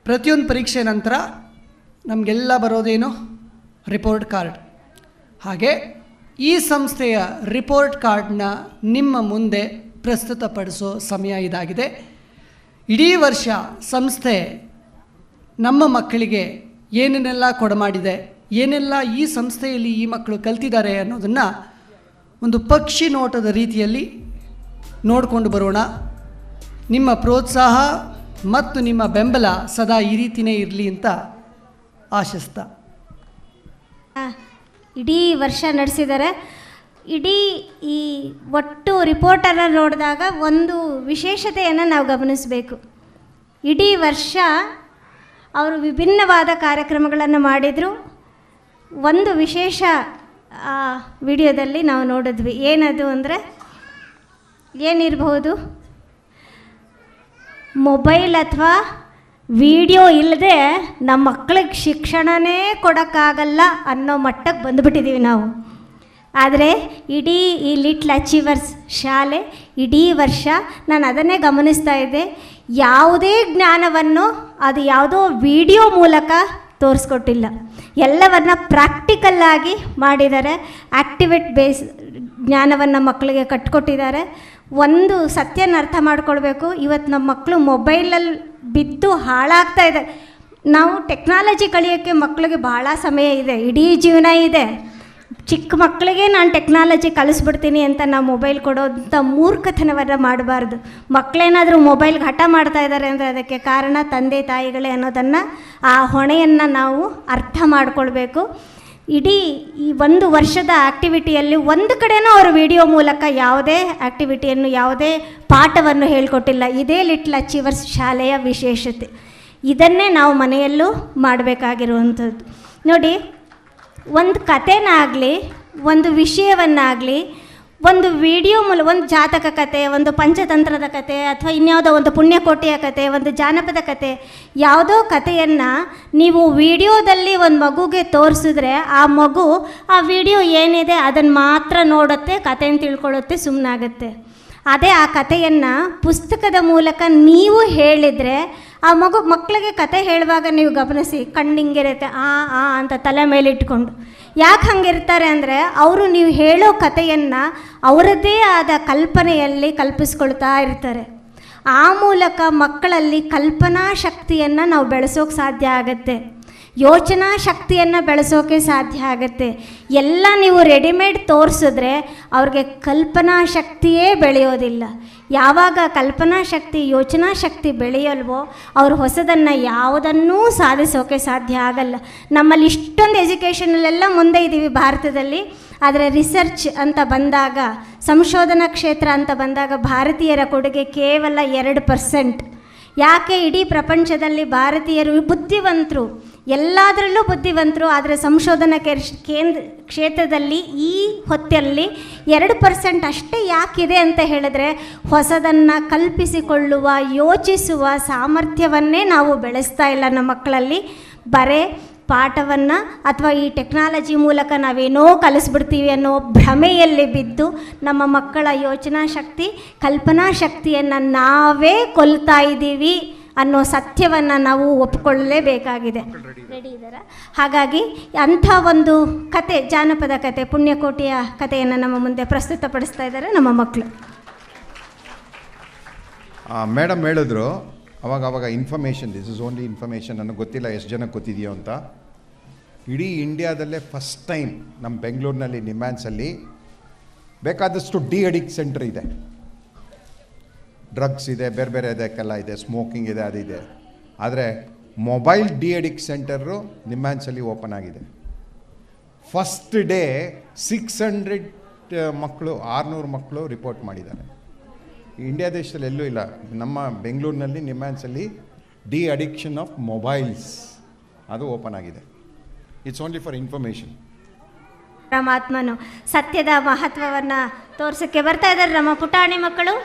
ಪ್ರತಿಯೊಂದು ಪರೀಕ್ಷೆ ನಂತರ ನಮಗೆಲ್ಲ ಬರೋದೇನು ರಿಪೋರ್ಟ್ ಕಾರ್ಡ್. ಹಾಗೆ ಈ ಸಂಸ್ಥೆಯ ರಿಪೋರ್ಟ್ ಕಾರ್ಡ್ನ ನಿಮ್ಮ ಮುಂದೆ ಪ್ರಸ್ತುತಪಡಿಸೋ ಸಮಯ ಇದಾಗಿದೆ. ಇಡೀ ವರ್ಷ ಸಂಸ್ಥೆ ನಮ್ಮ ಮಕ್ಕಳಿಗೆ ಏನೇನೆಲ್ಲ ಕೊಡಮಾಡಿದೆ, ಏನೆಲ್ಲ ಈ ಸಂಸ್ಥೆಯಲ್ಲಿ ಈ ಮಕ್ಕಳು ಕಲ್ತಿದ್ದಾರೆ ಅನ್ನೋದನ್ನು ಒಂದು ಪಕ್ಷಿ ನೋಟದ ರೀತಿಯಲ್ಲಿ ನೋಡಿಕೊಂಡು ಬರೋಣ. ನಿಮ್ಮ ಪ್ರೋತ್ಸಾಹ ಮತ್ತು ನಿಮ್ಮ ಬೆಂಬಲ ಸದಾ ಈ ರೀತಿಯೇ ಇರಲಿ ಅಂತ ಆಶಿಸ್ತಾ. ಇಡೀ ವರ್ಷ ನಡೆಸಿದ್ದಾರೆ. ಇಡೀ ಈ ಒಟ್ಟು ರಿಪೋರ್ಟನ್ನು ನೋಡಿದಾಗ ಒಂದು ವಿಶೇಷತೆಯನ್ನು ನಾವು ಗಮನಿಸಬೇಕು. ಇಡೀ ವರ್ಷ ಅವರು ವಿಭಿನ್ನವಾದ ಕಾರ್ಯಕ್ರಮಗಳನ್ನು ಮಾಡಿದರು. ಒಂದು ವಿಶೇಷ ವಿಡಿಯೋದಲ್ಲಿ ನಾವು ನೋಡಿದ್ವಿ. ಏನದು ಅಂದರೆ ಏನಿರಬಹುದು, ಮೊಬೈಲ್ ಅಥವಾ ವಿಡಿಯೋ ಇಲ್ಲದೆ ನಮ್ಮ ಮಕ್ಕಳಿಗೆ ಶಿಕ್ಷಣನೇ ಕೊಡೋಕ್ಕಾಗಲ್ಲ ಅನ್ನೋ ಮಟ್ಟಕ್ಕೆ ಬಂದುಬಿಟ್ಟಿದ್ದೀವಿ ನಾವು. ಆದರೆ ಇಡೀ ಈ ಲಿಟ್ಲ್ ಅಚೀವರ್ಸ್ ಶಾಲೆ ಇಡೀ ವರ್ಷ ನಾನು ಅದನ್ನೇ ಗಮನಿಸ್ತಾ ಇದ್ದೆ. ಯಾವುದೇ ಜ್ಞಾನವನ್ನು ಅದು ಯಾವುದೋ ವಿಡಿಯೋ ಮೂಲಕ ತೋರಿಸ್ಕೊಟ್ಟಿಲ್ಲ, ಎಲ್ಲವನ್ನ ಪ್ರಾಕ್ಟಿಕಲ್ಲಾಗಿ ಮಾಡಿದ್ದಾರೆ. ಆ್ಯಕ್ಟಿವೇಟ್ ಬೇಸ್ ಜ್ಞಾನವನ್ನು ಮಕ್ಕಳಿಗೆ ಕಟ್ಕೊಟ್ಟಿದ್ದಾರೆ. ಒಂದು ಸತ್ಯನ ಅರ್ಥ ಮಾಡ್ಕೊಳ್ಬೇಕು, ಇವತ್ತು ನಮ್ಮ ಮಕ್ಕಳು ಮೊಬೈಲಲ್ಲಿ ಬಿದ್ದು ಹಾಳಾಗ್ತಾ ಇದೆ. ನಾವು ಟೆಕ್ನಾಲಜಿ ಕಲಿಯೋಕ್ಕೆ ಮಕ್ಕಳಿಗೆ ಭಾಳ ಸಮಯ ಇದೆ, ಇಡೀ ಜೀವನ ಇದೆ. ಚಿಕ್ಕ ಮಕ್ಕಳಿಗೆ ನಾನು ಟೆಕ್ನಾಲಜಿ ಕಲಿಸ್ಬಿಡ್ತೀನಿ ಅಂತ ನಾವು ಮೊಬೈಲ್ ಕೊಡೋಂಥ ಮೂರ್ಖತನವನ್ನು ಮಾಡಬಾರ್ದು. ಮಕ್ಕಳೇನಾದರೂ ಮೊಬೈಲ್ಗೆ ಹಠ ಮಾಡ್ತಾ ಇದ್ದಾರೆ ಅಂದರೆ ಅದಕ್ಕೆ ಕಾರಣ ತಂದೆ ತಾಯಿಗಳೇ ಅನ್ನೋದನ್ನು, ಆ ಹೊಣೆಯನ್ನು ನಾವು ಅರ್ಥ ಮಾಡಿಕೊಳ್ಬೇಕು. ಇಡೀ ಈ ಒಂದು ವರ್ಷದ ಆ್ಯಕ್ಟಿವಿಟಿಯಲ್ಲಿ ಒಂದು ಕಡೆನೂ ಅವರು ವಿಡಿಯೋ ಮೂಲಕ ಯಾವುದೇ ಆ್ಯಕ್ಟಿವಿಟಿಯನ್ನು, ಯಾವುದೇ ಪಾಠವನ್ನು ಹೇಳಿಕೊಟ್ಟಿಲ್ಲ. ಇದೇ ಲಿಟ್ಲ್ ಅಚೀವರ್ಸ್ ಶಾಲೆಯ ವಿಶೇಷತೆ. ಇದನ್ನೇ ನಾವು ಮನೆಯಲ್ಲೂ ಮಾಡಬೇಕಾಗಿರುವಂಥದ್ದು. ನೋಡಿ, ಒಂದು ಕಥೆನಾಗಲಿ, ಒಂದು ವಿಷಯವನ್ನಾಗಲಿ, ಒಂದು ವಿಡಿಯೋ ಮೂಲಕ, ಒಂದು ಜಾತಕ ಕತೆ, ಒಂದು ಪಂಚತಂತ್ರದ ಕತೆ, ಅಥವಾ ಇನ್ಯಾವುದೋ ಒಂದು ಪುಣ್ಯಕೋಟಿಯ ಕತೆ, ಒಂದು ಜಾನಪದ ಕತೆ, ಯಾವುದೋ ಕಥೆಯನ್ನು ನೀವು ವಿಡಿಯೋದಲ್ಲಿ ಒಂದು ಮಗುಗೆ ತೋರಿಸಿದ್ರೆ ಆ ಮಗು ಆ ವಿಡಿಯೋ ಏನಿದೆ ಅದನ್ನು ಮಾತ್ರ ನೋಡುತ್ತೆ, ಕಥೆಯನ್ನು ತಿಳ್ಕೊಳ್ಳುತ್ತೆ, ಸುಮ್ಮನಾಗುತ್ತೆ. ಅದೇ ಆ ಕಥೆಯನ್ನು ಪುಸ್ತಕದ ಮೂಲಕ ನೀವು ಹೇಳಿದರೆ ಆ ಮಕ್ಕಳಿಗೆ ಕತೆ ಹೇಳುವಾಗ ನೀವು ಗಮನಿಸಿ, ಕಣ್ಣಿಂಗಿರುತ್ತೆ ಆ ಅಂತ ತಲೆ ಮೇಲಿಟ್ಕೊಂಡು. ಯಾಕೆ ಹಂಗಿರ್ತಾರೆ ಅಂದರೆ ಅವರು ನೀವು ಹೇಳೋ ಕಥೆಯನ್ನು ಅವರದ್ದೇ ಆದ ಕಲ್ಪನೆಯಲ್ಲಿ ಕಲ್ಪಿಸ್ಕೊಳ್ತಾ ಇರ್ತಾರೆ. ಆ ಮೂಲಕ ಮಕ್ಕಳಲ್ಲಿ ಕಲ್ಪನಾ ಶಕ್ತಿಯನ್ನು ನಾವು ಬೆಳೆಸೋಕೆ ಸಾಧ್ಯ ಆಗುತ್ತೆ, ಯೋಚನಾ ಶಕ್ತಿಯನ್ನು ಬೆಳೆಸೋಕೆ ಸಾಧ್ಯ ಆಗುತ್ತೆ. ಎಲ್ಲ ನೀವು ರೆಡಿಮೇಡ್ ತೋರಿಸಿದ್ರೆ ಅವ್ರಿಗೆ ಕಲ್ಪನಾ ಶಕ್ತಿಯೇ ಬೆಳೆಯೋದಿಲ್ಲ. ಯಾವಾಗ ಕಲ್ಪನಾ ಶಕ್ತಿ, ಯೋಚನಾ ಶಕ್ತಿ ಬೆಳೆಯಲ್ವೋ ಅವರು ಹೊಸದನ್ನು ಯಾವುದನ್ನೂ ಸಾಧಿಸೋಕೆ ಸಾಧ್ಯ ಆಗಲ್ಲ. ನಮ್ಮಲ್ಲಿ ಇಷ್ಟೊಂದು ಎಜುಕೇಷನಲ್ಲೆಲ್ಲ ಮುಂದೆ ಇದ್ದೀವಿ ಭಾರತದಲ್ಲಿ, ಆದರೆ ರಿಸರ್ಚ್ ಅಂತ ಬಂದಾಗ, ಸಂಶೋಧನಾ ಕ್ಷೇತ್ರ ಅಂತ ಬಂದಾಗ ಭಾರತೀಯರ ಕೊಡುಗೆ ಕೇವಲ 2%. ಯಾಕೆ? ಇಡೀ ಪ್ರಪಂಚದಲ್ಲಿ ಭಾರತೀಯರು ಬುದ್ಧಿವಂತರು, ಎಲ್ಲದರಲ್ಲೂ ಬುದ್ಧಿವಂತರು, ಆದರೆ ಸಂಶೋಧನಾ ಕ್ಷೇತ್ರದಲ್ಲಿ ಈ ಹೊತ್ತಲ್ಲಿ 2% ಅಷ್ಟೇ ಯಾಕಿದೆ ಅಂತ ಹೇಳಿದ್ರೆ, ಹೊಸದನ್ನು ಕಲ್ಪಿಸಿಕೊಳ್ಳುವ, ಯೋಚಿಸುವ ಸಾಮರ್ಥ್ಯವನ್ನೇ ನಾವು ಬೆಳೆಸ್ತಾ ಇಲ್ಲ ನಮ್ಮ ಮಕ್ಕಳಲ್ಲಿ. ಬರೇ ಪಾಠವನ್ನು ಅಥವಾ ಈ ಟೆಕ್ನಾಲಜಿ ಮೂಲಕ ನಾವೇನೋ ಕಲಿಸ್ಬಿಡ್ತೀವಿ ಅನ್ನೋ ಭ್ರಮೆಯಲ್ಲಿ ಬಿದ್ದು ನಮ್ಮ ಮಕ್ಕಳ ಯೋಚನಾ ಶಕ್ತಿ, ಕಲ್ಪನಾ ಶಕ್ತಿಯನ್ನು ನಾವೇ ಕೊಲ್ತಾ ಇದ್ದೀವಿ ಅನ್ನೋ ಸತ್ಯವನ್ನು ನಾವು ಒಪ್ಪಿಕೊಳ್ಳಲೇಬೇಕಾಗಿದೆ. ರೆಡಿ ಇದ್ದಾರಾ? ಹಾಗಾಗಿ ಅಂಥ ಒಂದು ಕತೆ, ಜಾನಪದ ಕತೆ, ಪುಣ್ಯಕೋಟಿಯ ಕಥೆಯನ್ನು ನಮ್ಮ ಮುಂದೆ ಪ್ರಸ್ತುತಪಡಿಸ್ತಾ ಇದ್ದಾರೆ ನಮ್ಮ ಮಕ್ಕಳು. ಮೇಡಮ್ ಹೇಳಿದ್ರು ಅವಾಗ information, this is only information, ನನಗೆ ಗೊತ್ತಿಲ್ಲ ಎಷ್ಟು ಜನಕ್ಕೆ ಗೊತ್ತಿದೆಯೋ ಅಂತ. ಇಡೀ ಇಂಡಿಯಾದಲ್ಲೇ ಫಸ್ಟ್ ಟೈಮ್ ನಮ್ಮ ಬೆಂಗಳೂರಿನಲ್ಲಿ ನಿಮ್ಯಾನ್ಸಲ್ಲಿ ಬೇಕಾದಷ್ಟು ಡಿ ಅಡಿಕ್ಟ್ ಸೆಂಟರ್ ಇದೆ. ಡ್ರಗ್ಸ್ ಇದೆ, ಬೇರೆ ಬೇರೆ ಇದಕ್ಕೆಲ್ಲ ಇದೆ, ಸ್ಮೋಕಿಂಗ್ ಇದೆ, ಅದಿದೆ. ಆದರೆ ಮೊಬೈಲ್ ಡಿ ಅಡಿಕ್ಟ್ ಸೆಂಟರು ನಿಮ್ಯಾನ್ಸಲ್ಲಿ ಓಪನ್ ಆಗಿದೆ. ಫಸ್ಟ್ ಡೇ 600 ಮಕ್ಕಳು, 600 ಮಕ್ಕಳು ರಿಪೋರ್ಟ್ ಮಾಡಿದ್ದಾರೆ. ಇಂಡಿಯಾ ದೇಶದಲ್ಲಿ ಎಲ್ಲೂ ಇಲ್ಲ, ನಮ್ಮ ಬೆಂಗಳೂರಿನಲ್ಲಿ ನಿಮ್ಯಾನ್ಸಲ್ಲಿ ಡಿ ಅಡಿಕ್ಷನ್ ಆಫ್ ಮೊಬೈಲ್ಸ್ ಅದು ಓಪನ್ ಆಗಿದೆ. It's only for information. ಪರಮಾತ್ಮನು ಸತ್ಯದ ಮಹತ್ವವನ್ನು ತೋರಿಸೋಕ್ಕೆ ಬರ್ತಾ ಇದ್ದಾರೆ ನಮ್ಮ ಪುಟಾಣಿ ಮಕ್ಕಳು.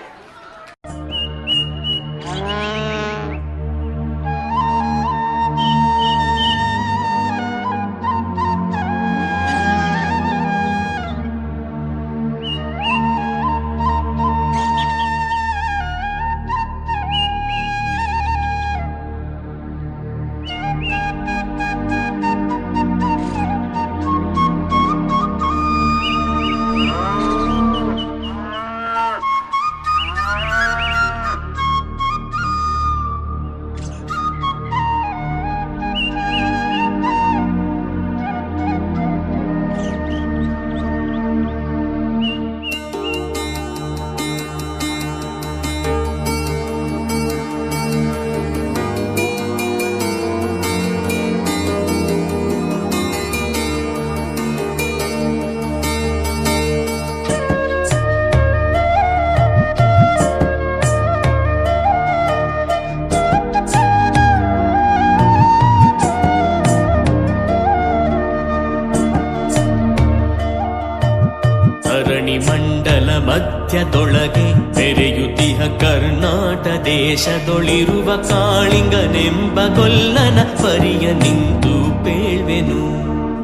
ಮಧ್ಯದೊಳಗೆ ಬೆರೆಯುತ್ತಿಹ ಕರ್ನಾಟ ದೇಶದೊಳಿರುವ ಕಾಳಿಂಗನೆಂಬ ಗೊಲ್ಲನ ಪರಿಯ ನಿಂತು ಪೇಳ್ವೆನು.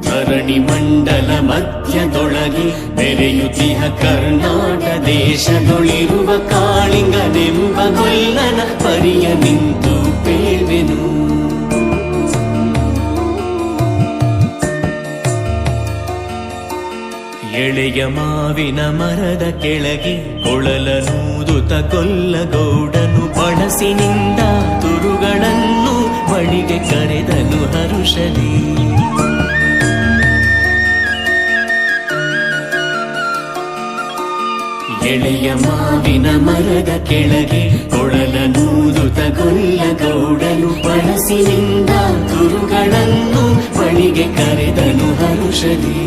ಧರಣಿ ಮಂಡಲ ಮಧ್ಯದೊಳಗೆ ಬೆರೆಯುತ್ತಿಹ ಕರ್ನಾಟ ದೇಶದೊಳಿರುವ ಕಾಳಿಂಗನೆಂಬ ಗೊಲ್ಲನ ಪರಿಯ ನಿಂತು ಪೇಳ್ವೆನು. ಎಳೆಯ ಮಾವಿನ ಮರದ ಕೆಳಗೆ ಕೊಳಲನೂದುತ ಗೊಲ್ಲಗೌಡನು ಬಳಸಿನಿಂದ ತುರುಗಳನ್ನು ಬಳಿಗೆ ಕರೆದನು ಹರುಷದಿ. ಎಳೆಯ ಮಾವಿನ ಮರದ ಕೆಳಗೆ ಕೊಳಲನೂದುತ ಗೊಲ್ಲಗೌಡನು ಬಳಸಿನಿಂದ ತುರುಗಳನ್ನು ಬಳಿಗೆ ಕರೆದನು ಹರುಷದಿ.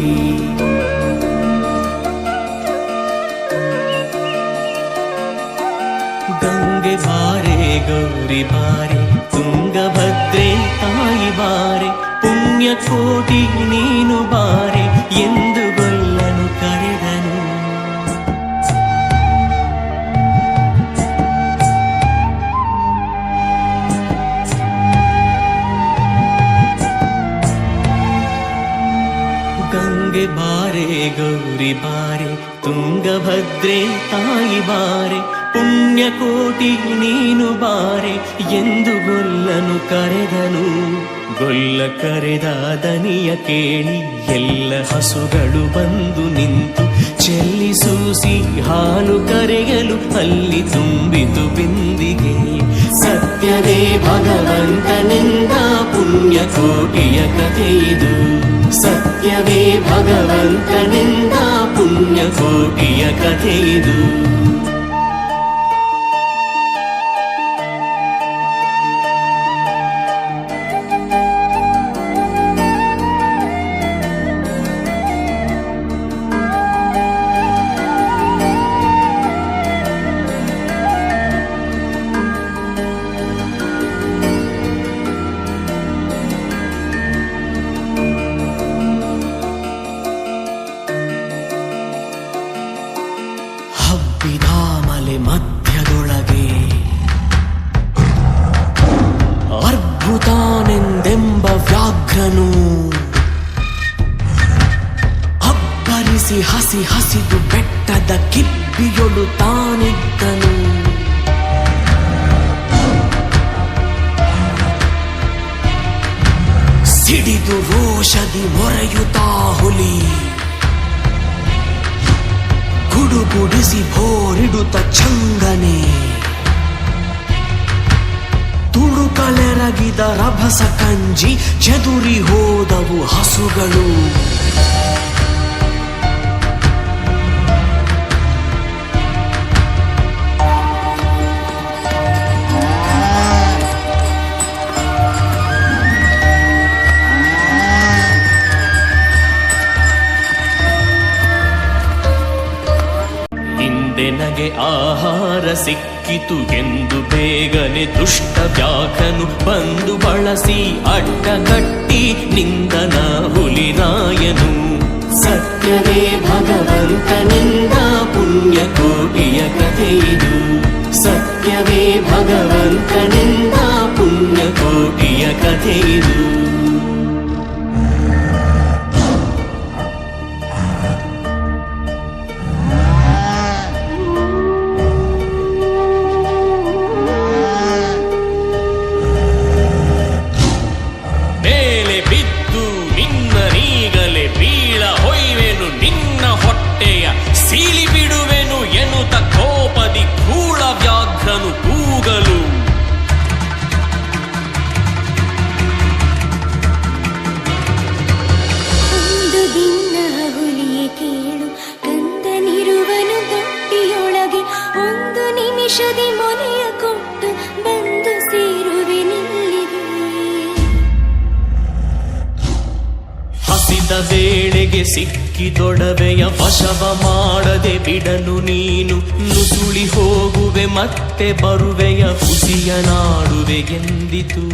ಗಂಗೆ ಬಾರೆ ಗೌರಿ ಬಾರೆ ತುಂಗಭದ್ರೆ ತಾಯಿ ಬಾರೆ ಪುಣ್ಯಕೋಟಿ ನೀನು ಬಾರೆ ಎಂದು ಗೊಲ್ಲನು ಕರೆದನು. ಗಂಗೆ ಬಾರೆ ಗೌರಿ ಬಾರೆ ತುಂಗಭದ್ರೆ ತಾಯಿ ಬಾರೆ ಪುಣ್ಯಕೋಟಿ ನೀನು ಬಾರೆ ಎಂದು ಗೊಲ್ಲನು ಕರೆದನು. ಗೊಲ್ಲ ಕರೆದ ದನಿಯ ಕೇಳಿ ಎಲ್ಲ ಹಸುಗಳು ಬಂದು ನಿಂತು ಚೆಲ್ಲಿಸೂಸಿ ಹಾಲು ಕರೆಯಲು ಅಲ್ಲಿ ತುಂಬಿತು ಬಿಂದಿಗೆ. ಸತ್ಯವೇ ಭಗವಂತನಿಂದ ಪುಣ್ಯಕೋಟಿಯ ಕಥೆಯಿದು. ಸತ್ಯವೇ ಭಗವಂತನಿಂದ ಪುಣ್ಯಕೋಟಿಯ ಕಥೆಯಿದು. ಹಬ್ಬಿದಾಮಲೆ ಮಧ್ಯದೊಳಗೆ ಅರ್ಬುತಾನೆಂದೆಂಬ ವ್ಯಾಘ್ರನು ಅಬ್ಬರಿಸಿ ಹಸಿ ಹಸಿದು ಬೆಟ್ಟದ ಕಿಪ್ಪಿಯೊಳು ತಾನಿದ್ದನು. ಸಿಡಿದು ರೋಷದಿ ಮೊರೆಯುತ್ತಾ ಹುಲಿ ಗುಡುಗುಡಿಸಿ ಭೋರಿಡುತ್ತ ಚಂಗನೆ ತುಳುಕಲೆರಗಿದ ರಭಸ ಕಂಜಿ ಚೆದುರಿ ಹೋದವು ಹಸುಗಳು. ನಗೆ ಆಹಾರ ಸಿಕ್ಕಿತು ಎಂದು ಬೇಗನೆ ದುಷ್ಟ ವ್ಯಾಘ್ರನು ಬಂದು ಬಳಸಿ ಅಡ್ಡಗಟ್ಟಿ ನಿಂದನ ಹುಲಿರಾಯನು. ಸತ್ಯವೇ ಭಗವಂತನಿಂದ ಪುಣ್ಯಕೋಟಿಯ ಕಥೆಯಿದು. ಸತ್ಯವೇ ಭಗವಂತನಿಂದ ಪುಣ್ಯಕೋಟಿಯ ಕಥೆಯಿದು. ಸೀಳಿ ಬಿಡುವೆನು ಎನ್ನುತ್ತ ಕೋಪದಿ ಕೂಳ ವ್ಯಾಘ್ರನು ಕೂಗಲು. ಒಂದು ದಿನ ಹುಲಿಯೇ ಕೇಳು, ಕಂದನಿರುವನು ತೊಟ್ಟಿಯೊಳಗೆ, ಒಂದು ನಿಮಿಷದಿ ಮೊನೆಯ ಕೊಟ್ಟು ಬಂದು ಸೇರುವೆ ನಿಲ್ಲಿಗೆ. ಹಸಿದ ವೇಳೆಗೆ ಸಿಕ್ಕಿದೊಡವೆಯ ವಶವ ಮಾಡದೆ ಬಿಡನು ನೀನು. ನುಸುಳಿ ಹೋಗುವೆ ಮತ್ತೆ ಬರುವೆಯ ಹುಸಿಯ ನಾಡುವೆ ಎಂದಿತು.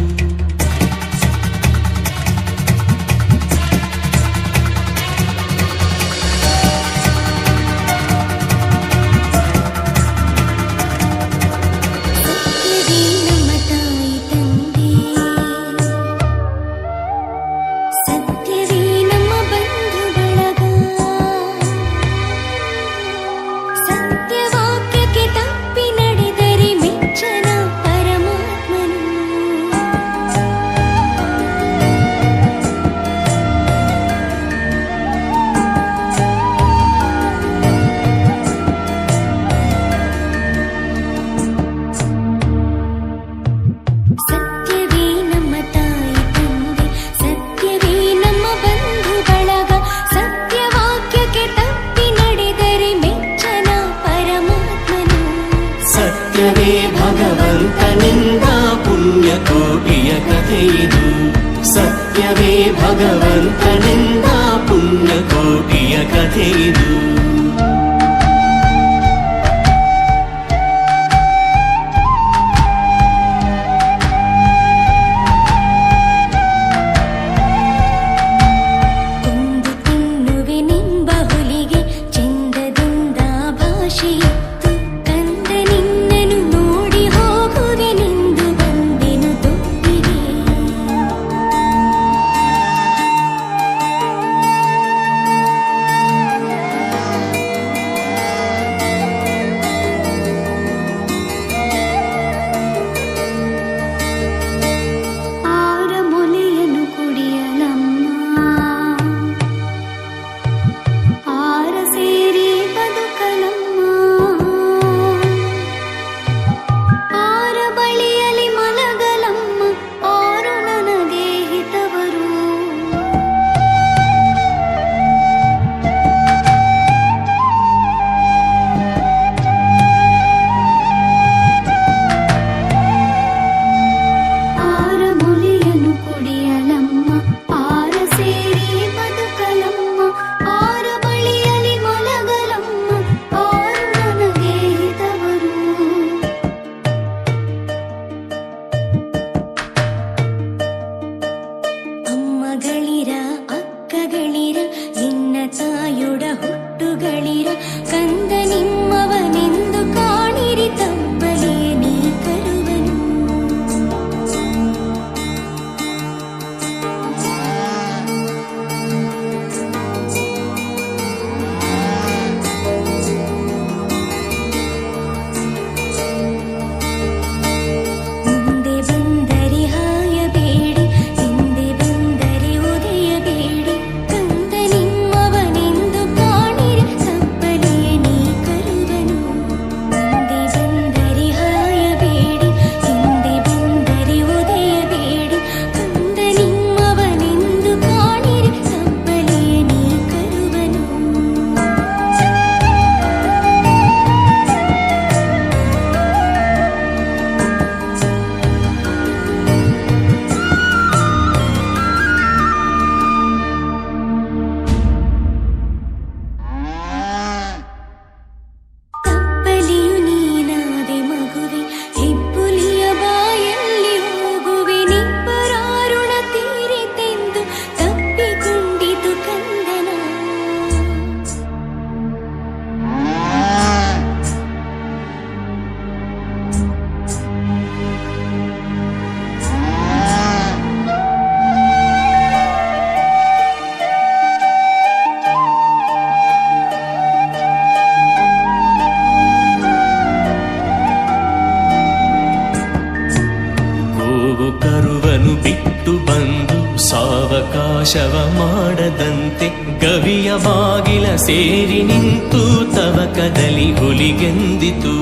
ಗೋವು ಕರುವನು ಬಿಟ್ಟು ಬಂದು ಸಾವಕಾಶವ ಮಾಡದಂತೆ ಗವಿಯ ಬಾಗಿಲ ಸೇರಿ ನಿಂತು ತವಕದಲ್ಲಿ ಹುಲಿಗೆಂದಿತು.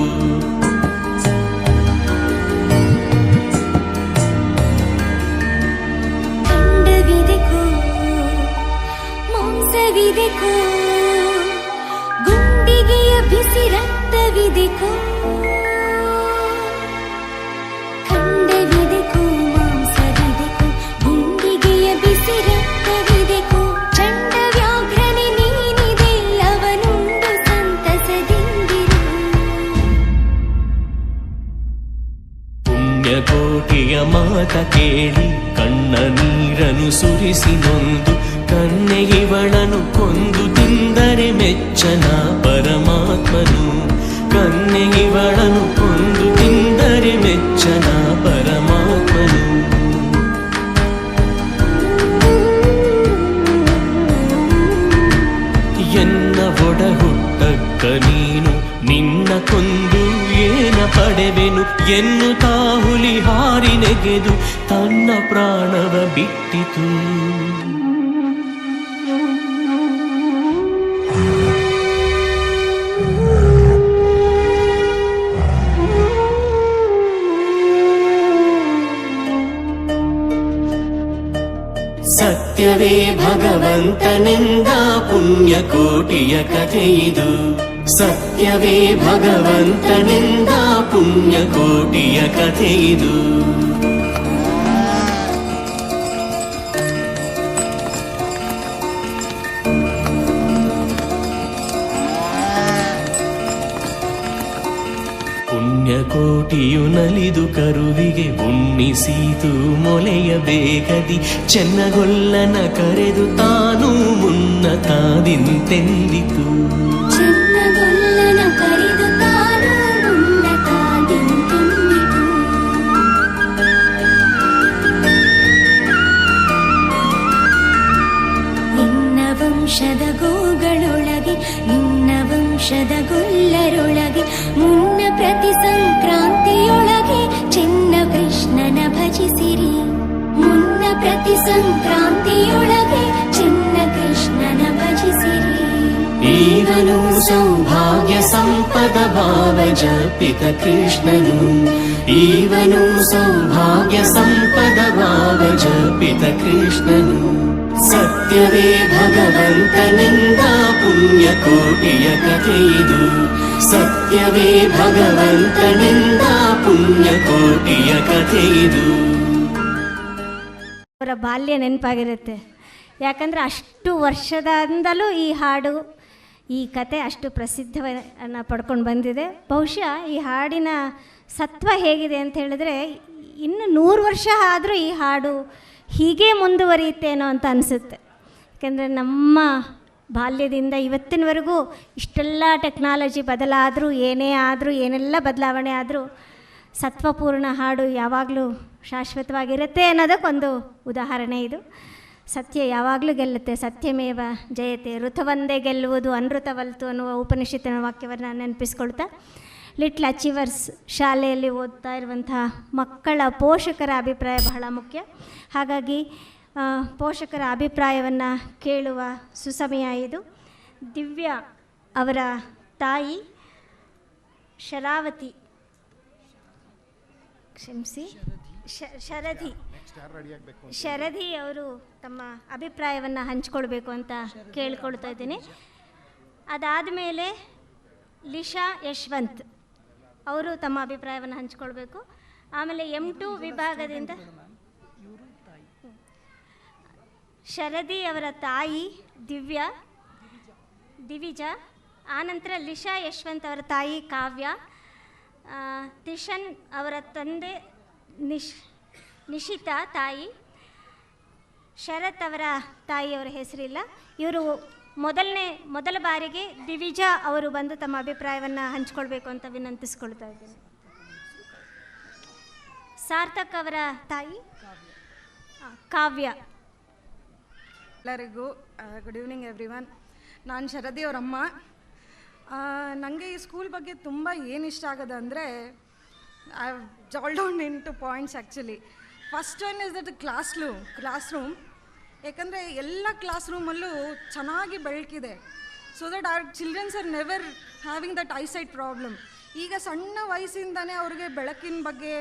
ಮಾಂಸವಿದೆಕೋ, ಗುಂಡಿಗೆಯ ಬಿಸಿ ರಕ್ತವಿದೆಕೋ, ಖಂಡವಿದೆಕೋ, ಮಾಂಸವಿದೆಕೋ, ಗುಂಡಿಗೆಯ ಬಿಸಿ ರಕ್ತವಿದೆಕೋ, ಚಂಡ ವ್ಯಾಘ್ರನೆ ನೀನಿದೆಲ್ಲವನುಂಡು ಸಂತಸದಿಂದಿರು. ಪುಣ್ಯಕೋಟಿಯ ಮಾತ ಕೇಳಿ ಕಣ್ಣ ನೀರನು ಸುರಿಸಿ ನೊಂದು ಕನ್ಯೆಯವಳನು ಕೊಂದು ತಿಂದರೆ ಮೆಚ್ಚನ ಪರಮಾತ್ಮನು. ಕನ್ಯೆಯವಳನು ಕೊಂದು ತಿಂದರೆ ಮೆಚ್ಚನ ಪರಮಾತ್ಮನು. ಎನ್ನ ಒಡ ಹುಟ್ಟಕ್ಕ ನೀನು ನಿನ್ನ ಕೊಂದು ಏನ ಪಡೆವೆನು ಎನ್ನುತ್ತಾ ಹುಲಿ ಹಾರಿ ನೆಗೆದು ತನ್ನ ಪ್ರಾಣವ ಬಿಟ್ಟಿತು. ಸತ್ಯವೇ ಭಗವಂತನೆಂದ ಪುಣ್ಯಕೋಟಿಯ ಕಥೆಯಿದು. ಸತ್ಯವೇ ಭಗವಂತನೆಂದ ಪುಣ್ಯಕೋಟಿಯ ಕಥೆಯಿದು. ಪುಣ್ಯಕೋಟಿಯು ನಲಿದು ಕರುವಿಗೆ ಉಣ್ಣಿಸೀತು ಮೊಲೆಯ ಬೇಗದಿ. ಚೆನ್ನಗೊಲ್ಲನ ಕರೆದು ತಾನು ಮುನ್ನ ತಾದಿಂತೆಂದಿತು. ಚೆನ್ನಗೊಲ್ಲನ ಕರೆದು ತಾನು ಮುನ್ನ ತಾದಿಂತೆಂದಿತು. ನಿನ್ನ ವಂಶದ ಗೋಗಳೊಳಗೆ, ನಿನ್ನ ವಂಶದ ಗೊಲ್ಲರೊಳಗೆ, ಮುನ್ನ ಪ್ರತಿ ಸಂಕ್ರಾಂತಿಯೊಳಗೆ ಚೆನ್ನ ಕೃಷ್ಣನ ಭಜಿಸಿರಿ. ಮುನ್ನ ಪ್ರತಿ ಸಂಕ್ರಾಂತಿಯೊಳಗೆ ಚೆನ್ನ ಕೃಷ್ಣನ ಭಜಿಸಿರಿ. ಈವನು ಸೌಭಾಗ್ಯ ಸಂಪದ ಭಾವ ಜಪಿತ ಕೃಷ್ಣನು. ಈವನು ಸೌಭಾಗ್ಯ ಸಂಪದ ಭಾವ ಜಪಿತ ಕೃಷ್ಣನು. ಸತ್ಯವೇ ಭಗವಂತನೆಂದ ಪುಣ್ಯಕೋಟಿಯ ಕಥೆಯಿದು. ಸತ್ಯವೇ ಭಗವಂತನೆಂದ ಪುಣ್ಯಕೋಟಿಯ ಕಥೆಯಿದು. ಅವರ ಬಾಲ್ಯ ನೆನಪಾಗಿರುತ್ತೆ. ಯಾಕಂದರೆ ಅಷ್ಟು ವರ್ಷದಿಂದಲೂ ಈ ಹಾಡು, ಈ ಕತೆ ಅಷ್ಟು ಪ್ರಸಿದ್ಧವನ್ನು ಪಡ್ಕೊಂಡು ಬಂದಿದೆ. ಬಹುಶಃ ಈ ಹಾಡಿನ ಸತ್ವ ಹೇಗಿದೆ ಅಂತ ಹೇಳಿದ್ರೆ, ಇನ್ನು 100 ವರ್ಷ ಆದರೂ ಈ ಹಾಡು ಹೀಗೆ ಮುಂದುವರಿಯುತ್ತೇನೋ ಅಂತ ಅನಿಸುತ್ತೆ. ಯಾಕೆಂದರೆ ನಮ್ಮ ಬಾಲ್ಯದಿಂದ ಇವತ್ತಿನವರೆಗೂ ಇಷ್ಟೆಲ್ಲ ಟೆಕ್ನಾಲಜಿ ಬದಲಾದರೂ, ಏನೇ ಆದರೂ, ಏನೆಲ್ಲ ಬದಲಾವಣೆ ಆದರೂ ಸತ್ವಪೂರ್ಣ ಹಾಡು ಯಾವಾಗಲೂ ಶಾಶ್ವತವಾಗಿರುತ್ತೆ ಅನ್ನೋದಕ್ಕೊಂದು ಉದಾಹರಣೆ ಇದು. ಸತ್ಯ ಯಾವಾಗಲೂ ಗೆಲ್ಲುತ್ತೆ. ಸತ್ಯಮೇವ ಜಯತೆ, ಋತುವೊಂದೇ ಗೆಲ್ಲುವುದು ಅನೃತವಲ್ತು ಅನ್ನುವ ಉಪನಿಷತ್ತಿನ ವಾಕ್ಯವನ್ನು ನೆನಪಿಸ್ಕೊಳ್ತಾ, ಲಿಟ್ಲ್ ಅಚೀವರ್ಸ್ ಶಾಲೆಯಲ್ಲಿ ಓದ್ತಾ ಇರುವಂತಹ ಮಕ್ಕಳ ಪೋಷಕರ ಅಭಿಪ್ರಾಯ ಬಹಳ ಮುಖ್ಯ. ಹಾಗಾಗಿ ಪೋಷಕರ ಅಭಿಪ್ರಾಯವನ್ನು ಕೇಳುವ ಸುಸಮಯ ಇದು. ದಿವ್ಯಾ ಅವರ ತಾಯಿ ಶರಾವತಿ, ಕ್ಷಮಿಸಿ, ಶರಧಿ ಅವರು ತಮ್ಮ ಅಭಿಪ್ರಾಯವನ್ನು ಹಂಚ್ಕೊಳ್ಬೇಕು ಅಂತ ಕೇಳ್ಕೊಳ್ತಾ ಇದ್ದೀನಿ. ಅದಾದ ಮೇಲೆ ಲಿಶಾ ಯಶವಂತ್ ಅವರು ತಮ್ಮ ಅಭಿಪ್ರಾಯವನ್ನು ಹಂಚ್ಕೊಳ್ಬೇಕು. ಆಮೇಲೆ M2 ವಿಭಾಗದಿಂದ ಶರಧಿ ಅವರ ತಾಯಿ ದಿವಿಜಾ, ಆನಂತರ ಲಿಶಾ ಯಶವಂತ್ ಅವರ ತಾಯಿ ಕಾವ್ಯ, ತಿಶನ್ ಅವರ ತಂದೆ ನಿಶಿತಾ ತಾಯಿ, ಶರತ್ ಅವರ ತಾಯಿಯವರ ಹೆಸರಿಲ್ಲ. ಇವರು ಮೊದಲ ಬಾರಿಗೆ ದಿವಿಜಾ ಅವರು ಬಂದು ತಮ್ಮ ಅಭಿಪ್ರಾಯವನ್ನು ಹಂಚಿಕೊಳ್ಬೇಕು ಅಂತ ವಿನಂತಿಸ್ಕೊಳ್ತಾ ಇದ್ದೀನಿ. ಸಾರ್ಥಕ್ ಅವರ ತಾಯಿ ಕಾವ್ಯ. ಎಲ್ಲರಿಗೂ ಗುಡ್ ಈವ್ನಿಂಗ್ ಎವ್ರಿವನ್. ನಾನು ಶರದಿ ಅವರಮ್ಮ. ನನಗೆ ಈ ಸ್ಕೂಲ್ ಬಗ್ಗೆ ತುಂಬ ಏನು ಇಷ್ಟ ಆಗೋದು ಅಂದರೆ I have jotted down in two points actually. First one is that class room. ಯಾಕಂದರೆ ಎಲ್ಲ ಕ್ಲಾಸ್ ರೂಮಲ್ಲೂ ಚೆನ್ನಾಗಿ ಬೆಳಕಿದೆ. So that are childrens are never having that eyesight problem. ಈಗ ಸಣ್ಣ ವಯಸ್ಸಿಂದನೇ ಅವ್ರಿಗೆ ಬೆಳಕಿನ ಬಗ್ಗೆ,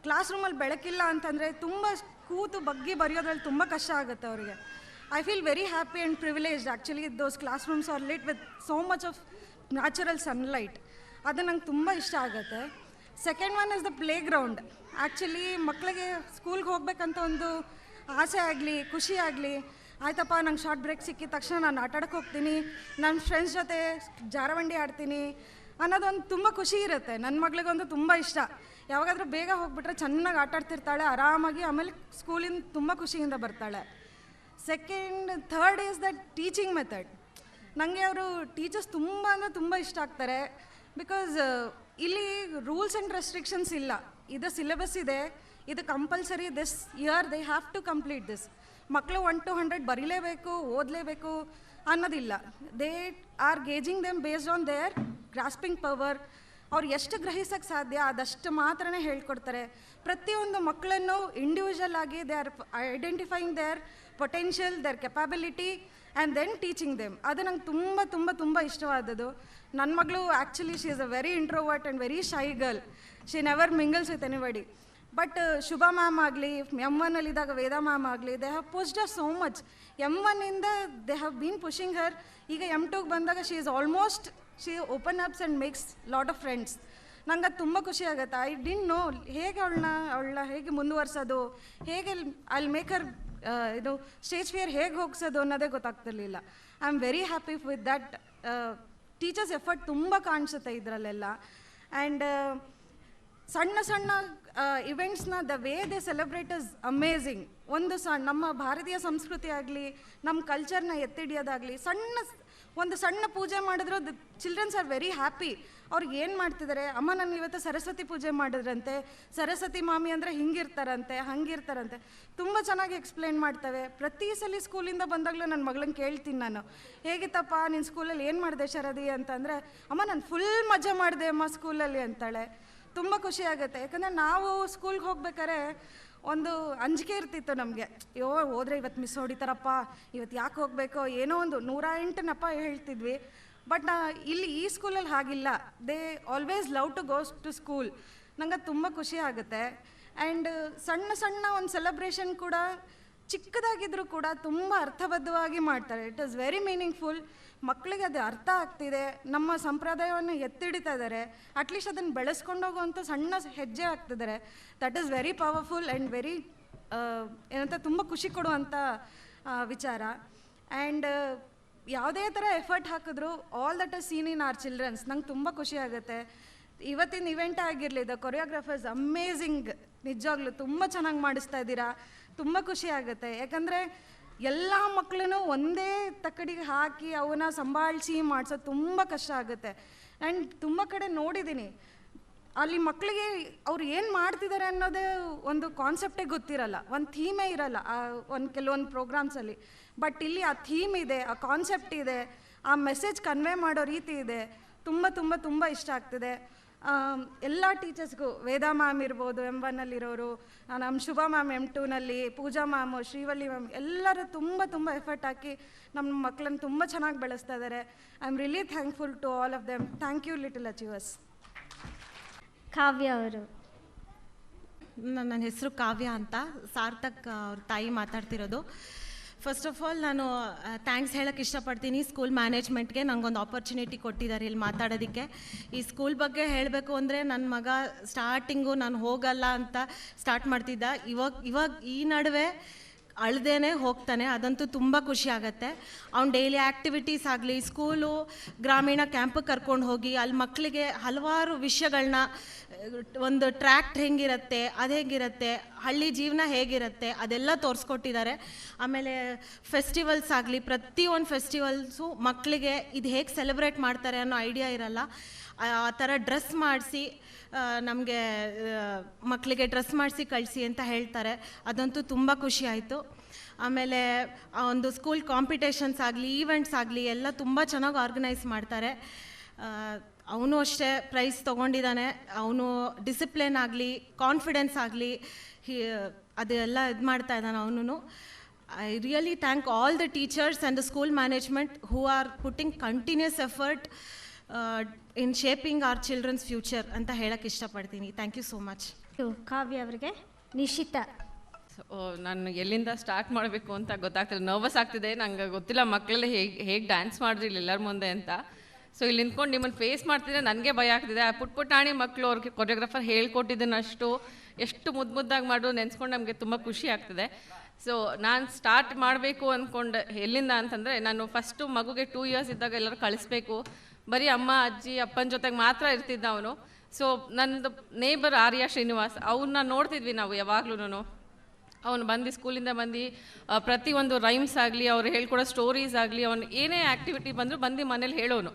ಕ್ಲಾಸ್ ರೂಮಲ್ಲಿ ಬೆಳಕಿಲ್ಲ ಅಂತಂದರೆ ತುಂಬ ಕೂತು ಬಗ್ಗಿ ಬರೆಯೋದ್ರಲ್ಲಿ ತುಂಬ ಕಷ್ಟ ಆಗುತ್ತೆ ಅವರಿಗೆ. I feel very happy and privileged actually. Those classrooms are lit with so much of natural sunlight. ಅದು ನಂಗೆ ತುಂಬ ಇಷ್ಟ ಆಗುತ್ತೆ. Second one is the playground. Actually ಮಕ್ಕಳಿಗೆ ಸ್ಕೂಲ್ಗೆ ಹೋಗ್ಬೇಕಂತ ಒಂದು ಆಸೆ ಆಗಲಿ, ಖುಷಿ ಆಗಲಿ, ಆಯ್ತಪ್ಪ ನಂಗೆ ಶಾರ್ಟ್ ಬ್ರೇಕ್ ಸಿಕ್ಕಿದ ತಕ್ಷಣ ನಾನು ಆಟಾಡಕ್ಕೆ ಹೋಗ್ತೀನಿ, ನನ್ನ ಫ್ರೆಂಡ್ಸ್ ಜೊತೆ ಜಾರಬಂಡಿ ಆಡ್ತೀನಿ ಅನ್ನೋದೊಂದು ತುಂಬ ಖುಷಿ ಇರುತ್ತೆ. ನನ್ನ ಮಗಳಿಗೊಂದು ತುಂಬ ಇಷ್ಟ. ಯಾವಾಗಾದರೂ ಬೇಗ ಹೋಗ್ಬಿಟ್ರೆ ಚೆನ್ನಾಗಿ ಆಟಾಡ್ತಿರ್ತಾಳೆ ಆರಾಮಾಗಿ, ಆಮೇಲೆ ಸ್ಕೂಲಿಂದ ತುಂಬ ಖುಷಿಯಿಂದ ಬರ್ತಾಳೆ. Third is the teaching method. ನನಗೆ ಅವರು ಟೀಚರ್ಸ್ ತುಂಬ ಅಂದರೆ ತುಂಬ ಇಷ್ಟ ಆಗ್ತಾರೆ. ಬಿಕಾಸ್ ಇಲ್ಲಿ ರೂಲ್ಸ್ ಆ್ಯಂಡ್ ರೆಸ್ಟ್ರಿಕ್ಷನ್ಸ್ ಇಲ್ಲ. ಇದು ಸಿಲೆಬಸ್ ಇದೆ, ಇದು compulsory, this year they have to complete this. ಮಕ್ಕಳು 1 to 100 ಬರೀಲೇಬೇಕು, ಓದಲೇಬೇಕು ಅನ್ನೋದಿಲ್ಲ. They are gauging them based on their grasping power. ಅವ್ರು ಎಷ್ಟು ಗ್ರಹಿಸೋಕ್ಕೆ ಸಾಧ್ಯ ಅದಷ್ಟು ಮಾತ್ರನೇ ಹೇಳ್ಕೊಡ್ತಾರೆ. ಪ್ರತಿಯೊಂದು ಮಕ್ಕಳನ್ನು ಇಂಡಿವಿಜುವಲ್ ಆಗಿ they are identifying their potential, their capability and then teaching them. ಅದು ನಂಗೆ ತುಂಬ ತುಂಬ ತುಂಬ ಇಷ್ಟವಾದದ್ದು. ನನ್ನ ಮಗಳು actually she is a very introvert and very shy girl. She never mingles with anybody. But Shubha ma'am ಆಗಲಿ, M1ನಲ್ಲಿದ್ದಾಗ ವೇದಾ ಮ್ಯಾಮ್ ಆಗಲಿ, they have pushed her so much. M1ಇಂದ they have been pushing her. ಈಗ M2ಗೆ ಬಂದಾಗ she is almost she open ups and makes lot of friends. ನಂಗೆ ಅದು ತುಂಬ ಖುಷಿ ಆಗುತ್ತೆ. ಐ ಡಿಂಟ್ ನೋ ಹೇಗೆ ಅವಳನ್ನ ಹೇಗೆ ಮುಂದುವರ್ಸೋದು, ಹೇಗೆ ಐ ಮೇಕ್ ಹರ್ ಇದು ಸ್ಟೇಜ್ ಫಿಯರ್ ಹೇಗೆ ಹೋಗ್ಸೋದು ಅನ್ನೋದೇ ಗೊತ್ತಾಗ್ತಿರ್ಲಿಲ್ಲ. I am very happy with that. Teachers effort ತುಂಬ ಕಾಣಿಸುತ್ತೆ ಇದರಲ್ಲೆಲ್ಲ. ಆ್ಯಂಡ್ ಸಣ್ಣ ಸಣ್ಣ ಇವೆಂಟ್ಸ್ನ the way they celebrate is amazing. ಒಂದು ನಮ್ಮ ಭಾರತೀಯ ಸಂಸ್ಕೃತಿ ಆಗಲಿ, ನಮ್ಮ ಕಲ್ಚರ್ನ ಎತ್ತಿಡಿಯೋದಾಗಲಿ, ಒಂದು ಸಣ್ಣ ಪೂಜೆ ಮಾಡಿದ್ರು the childrens are very happy. ಅವ್ರಿಗೆ ಏನು ಮಾಡ್ತಿದ್ದಾರೆ, ಅಮ್ಮ ನಾನು ಇವತ್ತು ಸರಸ್ವತಿ ಪೂಜೆ ಮಾಡಿದ್ರಂತೆ, ಸರಸ್ವತಿ ಮಾಮಿ ಅಂದರೆ ಹಿಂಗಿರ್ತಾರಂತೆ, ಹಂಗಿರ್ತಾರಂತೆ, ತುಂಬ ಚೆನ್ನಾಗಿ ಎಕ್ಸ್ಪ್ಲೇನ್ ಮಾಡ್ತವೆ. ಪ್ರತಿ ಸಲ ಸ್ಕೂಲಿಂದ ಬಂದಾಗಲೂ ನನ್ನ ಮಗಳನ್ನ ಕೇಳ್ತೀನಿ ನಾನು, ಹೇಗಿತ್ತಪ್ಪ ನಿನ್ನ ಸ್ಕೂಲಲ್ಲಿ ಏನು ಮಾಡಿದೆ ಶರದಿ ಅಂತಂದರೆ, ಅಮ್ಮ ನಾನು ಫುಲ್ ಮಜಾ ಮಾಡಿದೆ ಅಮ್ಮ ಸ್ಕೂಲಲ್ಲಿ ಅಂತಾಳೆ. ತುಂಬ ಖುಷಿ ಆಗುತ್ತೆ. ಯಾಕಂದರೆ ನಾವು ಸ್ಕೂಲ್ಗೆ ಹೋಗ್ಬೇಕಾದ್ರೆ ಒಂದು ಅಂಜಿಕೆ ಇರ್ತಿತ್ತು ನಮಗೆ. ಹೋದರೆ ಇವತ್ತು ಮಿಸ್ ಹೊಡಿತಾರಪ್ಪ, ಇವತ್ತು ಯಾಕೆ ಹೋಗಬೇಕೋ, ಏನೋ ಒಂದು 108 ನೆಪ ಹೇಳ್ತಿದ್ವಿ. ಬಟ್ ಇಲ್ಲಿ ಈ ಸ್ಕೂಲಲ್ಲಿ ಹಾಗಿಲ್ಲ. They always love to goes to school. ನಂಗೆ ತುಂಬ ಖುಷಿ ಆಗುತ್ತೆ. ಆ್ಯಂಡ್ ಸಣ್ಣ ಸಣ್ಣ ಒಂದು ಸೆಲೆಬ್ರೇಷನ್ ಕೂಡ ಚಿಕ್ಕದಾಗಿದ್ದರೂ ಕೂಡ ತುಂಬ ಅರ್ಥಬದ್ಧವಾಗಿ ಮಾಡ್ತಾರೆ. It is very meaningful. ಮಕ್ಕಳಿಗೆ ಅದು ಅರ್ಥ ಆಗ್ತಿದೆ, ನಮ್ಮ ಸಂಪ್ರದಾಯವನ್ನು ಎತ್ತಿಡಿತಾ ಇದ್ದಾರೆ, ಅಟ್ಲೀಸ್ಟ್ ಅದನ್ನು ಬೆಳೆಸ್ಕೊಂಡು ಹೋಗುವಂಥ ಸಣ್ಣ ಹೆಜ್ಜೆ ಆಗ್ತಿದ್ದಾರೆ. That is very powerful and very ಏನಂತ ತುಂಬ ಖುಷಿ ಕೊಡುವಂಥ ವಿಚಾರ. ಆ್ಯಂಡ್ ಯಾವುದೇ ಥರ ಎಫರ್ಟ್ ಹಾಕಿದ್ರು all that is seen in our childrens. ನಂಗೆ ತುಂಬ ಖುಷಿ ಆಗುತ್ತೆ. ಇವತ್ತಿನ ಇವೆಂಟ್ ಆಗಿರಲಿ, ದ ಕೊರಿಯೋಗ್ರಾಫರ್ಸ್ ಅಮೇಝಿಂಗ್. ನಿಜವಾಗ್ಲೂ ತುಂಬ ಚೆನ್ನಾಗಿ ಮಾಡಿಸ್ತಾ ಇದ್ದೀರಾ. ತುಂಬ ಖುಷಿ ಆಗುತ್ತೆ. ಯಾಕಂದರೆ ಎಲ್ಲ ಮಕ್ಕಳನ್ನು ಒಂದೇ ತಕ್ಕಡಿಗೆ ಹಾಕಿ ಅವನ್ನ ಸಂಭಾಳಿಸಿ ಮಾಡಿಸೋದು ತುಂಬ ಕಷ್ಟ ಆಗುತ್ತೆ. ಆ್ಯಂಡ್ ತುಂಬ ಕಡೆ ನೋಡಿದ್ದೀನಿ, ಅಲ್ಲಿ ಮಕ್ಕಳಿಗೆ ಅವ್ರು ಏನು ಮಾಡ್ತಿದ್ದಾರೆ ಅನ್ನೋದೇ ಒಂದು ಕಾನ್ಸೆಪ್ಟೇ ಗೊತ್ತಿರಲ್ಲ, ಒಂದು ಥೀಮೇ ಇರಲ್ಲ ಕೆಲವೊಂದು ಪ್ರೋಗ್ರಾಮ್ಸಲ್ಲಿ. ಬಟ್ ಇಲ್ಲಿ ಆ ಥೀಮ್ ಇದೆ, ಆ ಕಾನ್ಸೆಪ್ಟ್ ಇದೆ, ಆ ಮೆಸೇಜ್ ಕನ್ವೆ ಮಾಡೋ ರೀತಿ ಇದೆ. ತುಂಬ ತುಂಬ ತುಂಬ ಇಷ್ಟ ಆಗ್ತಿದೆ. ಎಲ್ಲ ಟೀಚರ್ಸ್ಗೂ, ವೇದಾ ಮ್ಯಾಮ್ ಇರ್ಬೋದು M1ನಲ್ಲಿರೋರು, ನಮ್ಮ ಶುಭ ಮ್ಯಾಮ್ M2ನಲ್ಲಿ, ಪೂಜಾ ಮ್ಯಾಮು, ಶ್ರೀವಲ್ಲಿ ಮ್ಯಾಮ್, ಎಲ್ಲರೂ ತುಂಬ ತುಂಬ ಎಫರ್ಟ್ ಹಾಕಿ ನಮ್ಮ ಮಕ್ಕಳನ್ನು ತುಂಬ ಚೆನ್ನಾಗಿ ಬೆಳೆಸ್ತಾ ಇದ್ದಾರೆ. I am really thankful to all of them. Thank you little achievers. Kavya ಅವರು. ನನ್ನ ಹೆಸರು ಕಾವ್ಯ ಅಂತ, ಸಾರ್ಥಕ್ ಅವ್ರ ತಾಯಿ ಮಾತಾಡ್ತಿರೋದು. ಫಸ್ಟ್ ಆಫ್ ಆಲ್ ನಾನು ಥ್ಯಾಂಕ್ಸ್ ಹೇಳೋಕ್ಕೆ ಇಷ್ಟಪಡ್ತೀನಿ ಸ್ಕೂಲ್ ಮ್ಯಾನೇಜ್ಮೆಂಟ್ಗೆ. ನನಗೊಂದು ಆಪರ್ಚುನಿಟಿ ಕೊಟ್ಟಿದ್ದಾರೆ ಇಲ್ಲಿ ಮಾತಾಡೋದಕ್ಕೆ. ಈ ಸ್ಕೂಲ್ ಬಗ್ಗೆ ಹೇಳಬೇಕು ಅಂದರೆ, ನನ್ನ ಮಗ ಸ್ಟಾರ್ಟಿಂಗು ನಾನು ಹೋಗಲ್ಲ ಅಂತ ಸ್ಟಾರ್ಟ್ ಮಾಡ್ತಿದ್ದ. ಇವಾಗ ಈ ನಡುವೆ ಅಳ್ದೇನೆ ಹೋಗ್ತಾನೆ. ಅದಂತೂ ತುಂಬ ಖುಷಿ ಆಗುತ್ತೆ. ಅವ್ನು ಡೈಲಿ ಆ್ಯಕ್ಟಿವಿಟೀಸ್ ಆಗಲಿ, ಸ್ಕೂಲು ಗ್ರಾಮೀಣ ಕ್ಯಾಂಪಿಗೆ ಕರ್ಕೊಂಡು ಹೋಗಿ ಅಲ್ಲಿ ಮಕ್ಕಳಿಗೆ ಹಲವಾರು ವಿಷಯಗಳನ್ನ, ಒಂದು ಟ್ರ್ಯಾಕ್ಟ್ ಹೆಂಗಿರುತ್ತೆ, ಅದು ಹೇಗಿರುತ್ತೆ, ಹಳ್ಳಿ ಜೀವನ ಹೇಗಿರುತ್ತೆ ಅದೆಲ್ಲ ತೋರಿಸ್ಕೊಟ್ಟಿದ್ದಾರೆ. ಆಮೇಲೆ ಫೆಸ್ಟಿವಲ್ಸ್ ಆಗಲಿ, ಪ್ರತಿಯೊಂದು ಫೆಸ್ಟಿವಲ್ಸು ಮಕ್ಕಳಿಗೆ ಇದು ಹೇಗೆ ಸೆಲೆಬ್ರೇಟ್ ಮಾಡ್ತಾರೆ ಅನ್ನೋ ಐಡಿಯಾ ಇರಲ್ಲ. ಆ ಥರ ಡ್ರೆಸ್ ಮಾಡಿಸಿ ನಮಗೆ ಮಕ್ಕಳಿಗೆ ಡ್ರೆಸ್ ಮಾಡಿಸಿ ಕಳಿಸಿ ಅಂತ ಹೇಳ್ತಾರೆ. ಅದಂತೂ ತುಂಬ ಖುಷಿ ಆಯಿತು. ಆಮೇಲೆ ಒಂದು ಸ್ಕೂಲ್ ಕಾಂಪಿಟೇಷನ್ಸ್ ಆಗಲಿ, ಈವೆಂಟ್ಸ್ ಆಗಲಿ ಎಲ್ಲ ತುಂಬ ಚೆನ್ನಾಗಿ ಆರ್ಗನೈಸ್ ಮಾಡ್ತಾರೆ. ಅವನು ಅಷ್ಟೇ ಪ್ರೈಸ್ ತೊಗೊಂಡಿದ್ದಾನೆ. ಅವನು ಡಿಸಿಪ್ಲಿನ್ ಆಗಲಿ, ಕಾನ್ಫಿಡೆನ್ಸ್ ಆಗಲಿ ಅದೆಲ್ಲ ಇದು ಮಾಡ್ತಾ ಇದ್ದಾನೆ ಅವನು. I really thank all the teachers and the school management who are putting continuous effort in shaping our children's future ಅಂತ ಹೇಳಕ್ಕೆ ಇಷ್ಟಪಡ್ತೀನಿ. Thank you so much. Kavya ಅವರಿಗೆ. ನಿಶಿತಾ. ನಾನು ಎಲ್ಲಿಂದ ಸ್ಟಾರ್ಟ್ ಮಾಡಬೇಕು ಅಂತ ಗೊತ್ತಾಗ್ತಿಲ್ಲ, ನರ್ವಸ್ ಆಗ್ತಿದೆ. ನಂಗೆ ಗೊತ್ತಿಲ್ಲ ಮಕ್ಕಳೆಲ್ಲ ಹೇಗೆ ಡ್ಯಾನ್ಸ್ ಮಾಡಿದ್ರು ಇಲ್ಲಿ ಎಲ್ಲರ ಮುಂದೆ ಅಂತ. ಸೊ ಇಲ್ಲಿ ನಿಂತ್ಕೊಂಡು ನಿಮ್ಮನ್ನು ಫೇಸ್ ಮಾಡ್ತಿದ್ರೆ ನನಗೆ ಭಯ ಆಗ್ತಿದೆ. ಆ ಪುಟ್ಟಾಣಿ ಮಕ್ಕಳು ಅವ್ರಿಗೆ ಕೊರಿಯೋಗ್ರಾಫರ್ ಹೇಳ್ಕೊಟ್ಟಿದ್ದನ್ನಷ್ಟು ಎಷ್ಟು ಮುದ್ದಾಗಿ ಮಾಡೋದು ನೆನೆಸ್ಕೊಂಡು ನಮಗೆ ತುಂಬ ಖುಷಿ ಆಗ್ತಿದೆ. ಸೊ ನಾನು ಸ್ಟಾರ್ಟ್ ಮಾಡಬೇಕು ಅಂದ್ಕೊಂಡು ಎಲ್ಲಿಂದ ಅಂತಂದರೆ, ನಾನು ಫಸ್ಟು ಮಗುಗೆ 2 years ಇದ್ದಾಗ ಎಲ್ಲರೂ ಕಳಿಸ್ಬೇಕು, ಬರೀ ಅಮ್ಮ ಅಜ್ಜಿ ಅಪ್ಪನ ಜೊತೆಗೆ ಮಾತ್ರ ಇರ್ತಿದ್ದ ಅವನು. ಸೊ ನನ್ನದು ನೇಬರ್ ಆರ್ಯ ಶ್ರೀನಿವಾಸ್, ಅವನ್ನ ನೋಡ್ತಿದ್ವಿ ನಾವು ಯಾವಾಗ್ಲೂ. ಅವನು ಬಂದು ಸ್ಕೂಲಿಂದ ಬಂದು ಪ್ರತಿಯೊಂದು ರೈಮ್ಸ್ ಆಗಲಿ, ಅವ್ರು ಹೇಳ್ಕೊಡೋ ಸ್ಟೋರೀಸ್ ಆಗಲಿ, ಅವ್ನು ಏನೇ ಆ್ಯಕ್ಟಿವಿಟಿ ಬಂದರೂ ಬಂದು ಮನೇಲಿ ಹೇಳೋನು.